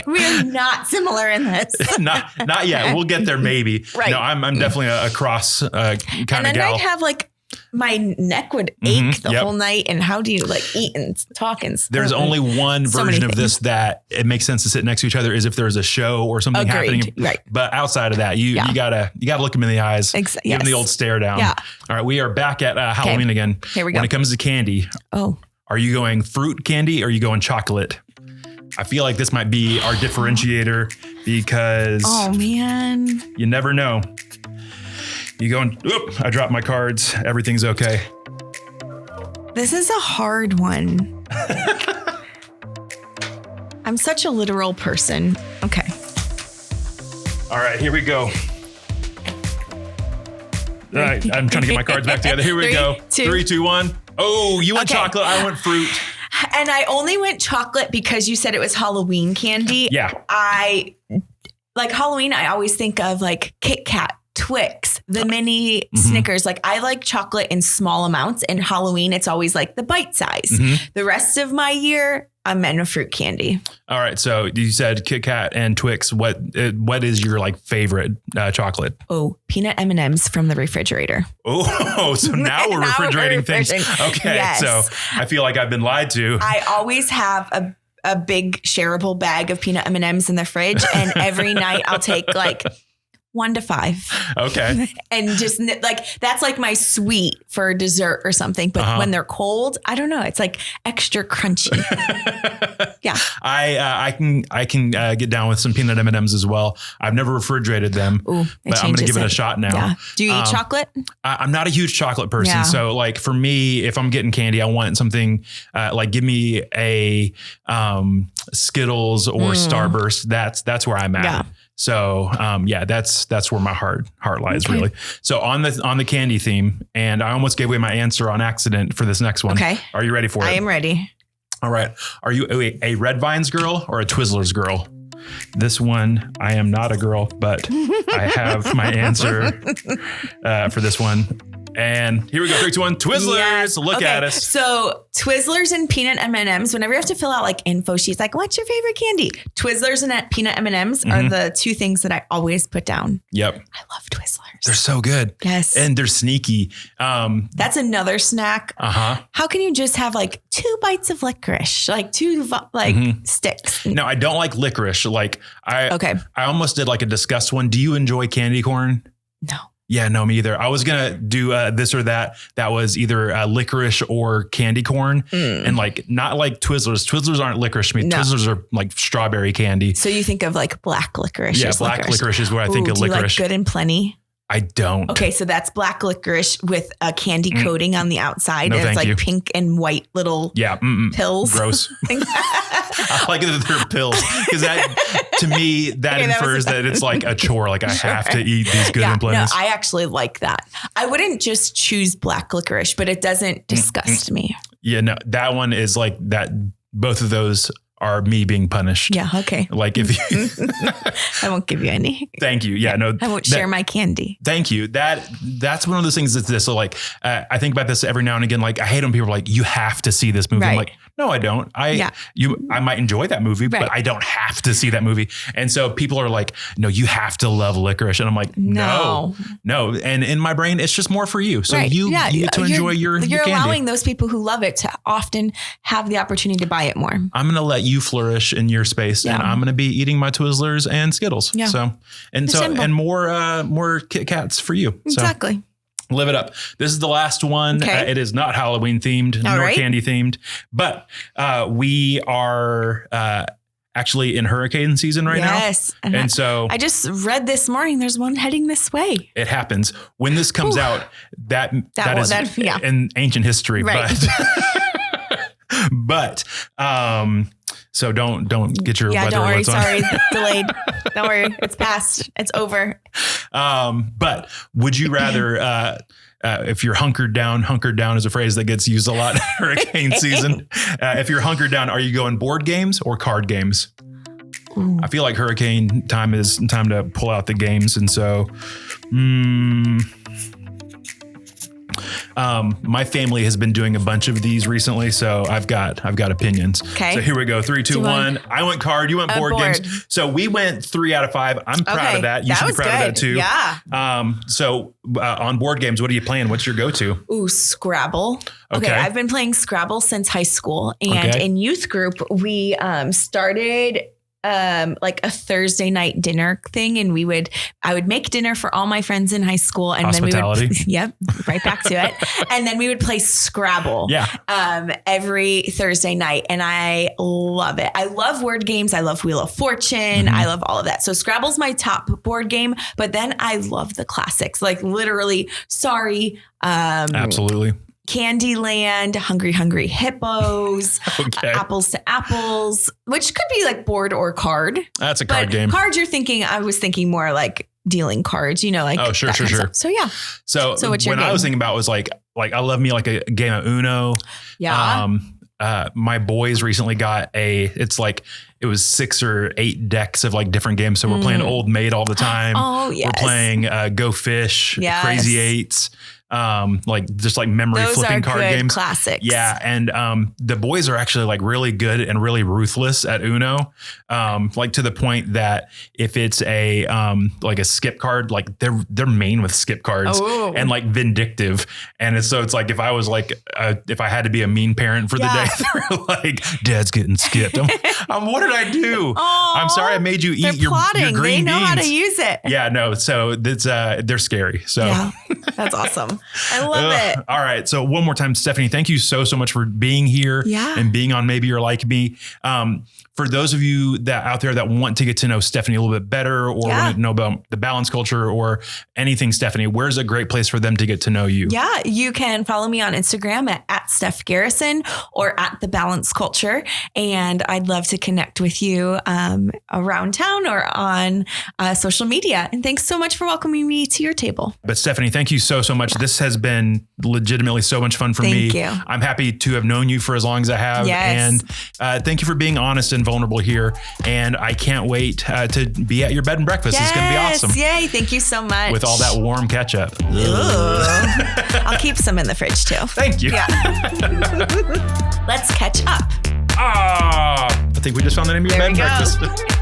Speaker 2: We are not similar in this.
Speaker 1: not yet. We'll get there maybe.
Speaker 2: Right.
Speaker 1: No, I'm definitely a cross kind of gal.
Speaker 2: And then I'd have my neck would ache the whole night. And how do you eat and talk and stuff?
Speaker 1: There's only one version of this that it makes sense to sit next to each other is if there's a show or something happening.
Speaker 2: Right.
Speaker 1: But outside of that, you gotta look them in the eyes. Give them the old stare down.
Speaker 2: Yeah.
Speaker 1: All right. We are back at Halloween again.
Speaker 2: Here we go.
Speaker 1: When it comes to candy.
Speaker 2: Oh.
Speaker 1: Are you going fruit candy or are you going chocolate? I feel like this might be our differentiator because you never know. You going, I dropped my cards. Everything's okay.
Speaker 2: This is a hard one. I'm such a literal person. Okay.
Speaker 1: All right, here we go. All right, I'm trying to get my cards back together. Here we go. 3, 2, 1. Oh, you went chocolate. I went fruit.
Speaker 2: And I only went chocolate because you said it was Halloween candy.
Speaker 1: Yeah.
Speaker 2: I like Halloween. I always think of Kit Kat, Twix, the mini Snickers. I like chocolate in small amounts, and Halloween, it's always the bite size. The rest of my year, I'm in a fruit candy. All
Speaker 1: right. So you said Kit Kat and Twix. What is your favorite chocolate?
Speaker 2: Oh, peanut M&Ms from the refrigerator.
Speaker 1: Oh, so now we're refrigerating things. Okay. Yes. So I feel like I've been lied to.
Speaker 2: I always have a big shareable bag of peanut M&Ms in the fridge. And every night I'll take 1 to 5.
Speaker 1: Okay.
Speaker 2: And just that's my sweet for dessert or something. But when they're cold, I don't know. It's extra crunchy. Yeah.
Speaker 1: I can get down with some peanut M&Ms as well. I've never refrigerated them, but I'm going to give it a shot now. Yeah.
Speaker 2: Do you eat chocolate?
Speaker 1: I'm not a huge chocolate person. Yeah. So for me, if I'm getting candy, I want something give me a Skittles or Starburst. That's where I'm at. Yeah. So, that's that's where my heart lies, really. So on the candy theme, and I almost gave away my answer on accident for this next one.
Speaker 2: Okay.
Speaker 1: Are you ready for it?
Speaker 2: I am ready.
Speaker 1: All right. Are you a Red Vines girl or a Twizzlers girl? This one, I am not a girl, but I have my answer for this one. And here we go. 3, 2, 1. Twizzlers. Yes. Look at us.
Speaker 2: So Twizzlers and peanut M&Ms. Whenever you have to fill out like info sheets, like what's your favorite candy? Twizzlers and peanut M&Ms are the two things that I always put down.
Speaker 1: Yep.
Speaker 2: I love Twizzlers.
Speaker 1: They're so good.
Speaker 2: Yes.
Speaker 1: And they're sneaky.
Speaker 2: That's another snack. How can you just have like 2 bites of licorice, like 2 sticks?
Speaker 1: No, I don't like licorice. Like I almost did like a disgust one. Do you enjoy candy corn?
Speaker 2: No.
Speaker 1: Yeah, no, me either. I was going to do this or that. That was either licorice or candy corn and like, not like Twizzlers. Twizzlers aren't licorice to me. No. Twizzlers are like strawberry candy.
Speaker 2: So you think of like black licorice.
Speaker 1: Yeah, black licorice is what I think of licorice.
Speaker 2: Do you like Good and Plenty?
Speaker 1: I don't.
Speaker 2: Okay, so that's black licorice with a candy coating on the outside.
Speaker 1: No,
Speaker 2: and it's like
Speaker 1: you.
Speaker 2: Pink and white little pills.
Speaker 1: Gross. I like it that they're pills because that, to me, that infers that it's like a chore. Like I have to eat these Good and Plenties.
Speaker 2: No, I actually like that. I wouldn't just choose black licorice, but it doesn't disgust me.
Speaker 1: Yeah, no, that one is like that. Both of those are me being punished.
Speaker 2: Yeah. Okay.
Speaker 1: Like if you,
Speaker 2: I won't give you any.
Speaker 1: Thank you. Yeah. No,
Speaker 2: I won't share my candy.
Speaker 1: Thank you. That's one of those things that's this. So like, I think about this every now and again. Like I hate when people are like, you have to see this movie.
Speaker 2: Right.
Speaker 1: I'm like, no, I don't. I might enjoy that movie, but I don't have to see that movie. And so people are like, no, you have to love licorice. And I'm like, no. And in my brain, it's just more for you. So you get to enjoy your
Speaker 2: You're
Speaker 1: candy.
Speaker 2: allowing those people who love it to often have the opportunity to buy it more.
Speaker 1: I'm going to let you flourish in your space and I'm going to be eating my Twizzlers and Skittles. Yeah. And more Kit Kats for you.
Speaker 2: Exactly.
Speaker 1: So live it up. This is the last one.
Speaker 2: Okay.
Speaker 1: It is not Halloween themed nor candy themed, but we are actually in hurricane season right now.
Speaker 2: Yes.
Speaker 1: And so
Speaker 2: I just read this morning, there's one heading this way.
Speaker 1: It happens. When this comes out, that is in ancient history. Right. But so don't get your weather
Speaker 2: don't worry.
Speaker 1: alerts on.
Speaker 2: Sorry, delayed. Don't worry, it's past. It's over.
Speaker 1: But would you rather, if you're hunkered down is a phrase that gets used a lot in hurricane season. If you're hunkered down, are you going board games or card games? Ooh. I feel like hurricane time is time to pull out the games, and so. My family has been doing a bunch of these recently, so I've got opinions. Okay. So here we go. 3, 2, 1. I went card. You went board games. So we went 3 out of 5. I'm proud of that. You should be proud of that too.
Speaker 2: Yeah.
Speaker 1: So on board games, what are you playing? What's your go-to?
Speaker 2: Ooh, Scrabble. Okay. I've been playing Scrabble since high school, and in youth group we started like a Thursday night dinner thing. And I would make dinner for all my friends in high school. And then we would, right back to it. And then we would play Scrabble, every Thursday night. And I love it. I love word games. I love Wheel of Fortune. I love all of that. So Scrabble's my top board game, but then I love the classics, like literally
Speaker 1: absolutely.
Speaker 2: Candyland, Hungry Hippos, Apples to Apples, which could be like board or card.
Speaker 1: That's a card game.
Speaker 2: Cards, I was thinking more like dealing cards, like.
Speaker 1: Oh, sure.
Speaker 2: So yeah.
Speaker 1: So what's your game? I was thinking about was like I love me like a game of Uno.
Speaker 2: Yeah.
Speaker 1: My boys recently got it was 6 or 8 decks of like different games. So we're playing Old Maid all the time.
Speaker 2: Oh, yes.
Speaker 1: We're playing Go Fish, Crazy Eights. Just like memory flipping card games.
Speaker 2: Classics.
Speaker 1: Yeah. And the boys are actually like really good and really ruthless at Uno. Like to the point that if it's a like a skip card, like they're main with skip cards and like vindictive. And it's like if I was like if I had to be a mean parent for the day, they're like, Dad's getting skipped. What did I do? I'm sorry I made you eat your green beans.
Speaker 2: They know how to use it.
Speaker 1: Yeah, no. So it's they're scary. So
Speaker 2: yeah, that's awesome. I love it.
Speaker 1: All right. So one more time, Stephanie, thank you so much for being here and being on Maybe You're Like Me. For those of you that out there that want to get to know Stephanie a little bit better or want to know about the balance culture or anything, Stephanie, where's a great place for them to get to know you?
Speaker 2: Yeah, you can follow me on Instagram at Steph Garrison or at The Balance Culture. And I'd love to connect with you around town or on social media. And thanks so much for welcoming me to your table.
Speaker 1: But Stephanie, thank you so much. This has been legitimately so much fun for me.
Speaker 2: Thank you.
Speaker 1: I'm happy to have known you for as long as I have.
Speaker 2: Yes.
Speaker 1: And thank you for being honest and vulnerable here. And I can't wait to be at your bed and breakfast.
Speaker 2: Yes.
Speaker 1: It's going to be awesome.
Speaker 2: Yay. Thank you so much.
Speaker 1: With all that warm ketchup.
Speaker 2: I'll keep some in the fridge too.
Speaker 1: Thank you.
Speaker 2: Yeah. Let's catch up.
Speaker 1: I think we just found the name of your bed and breakfast.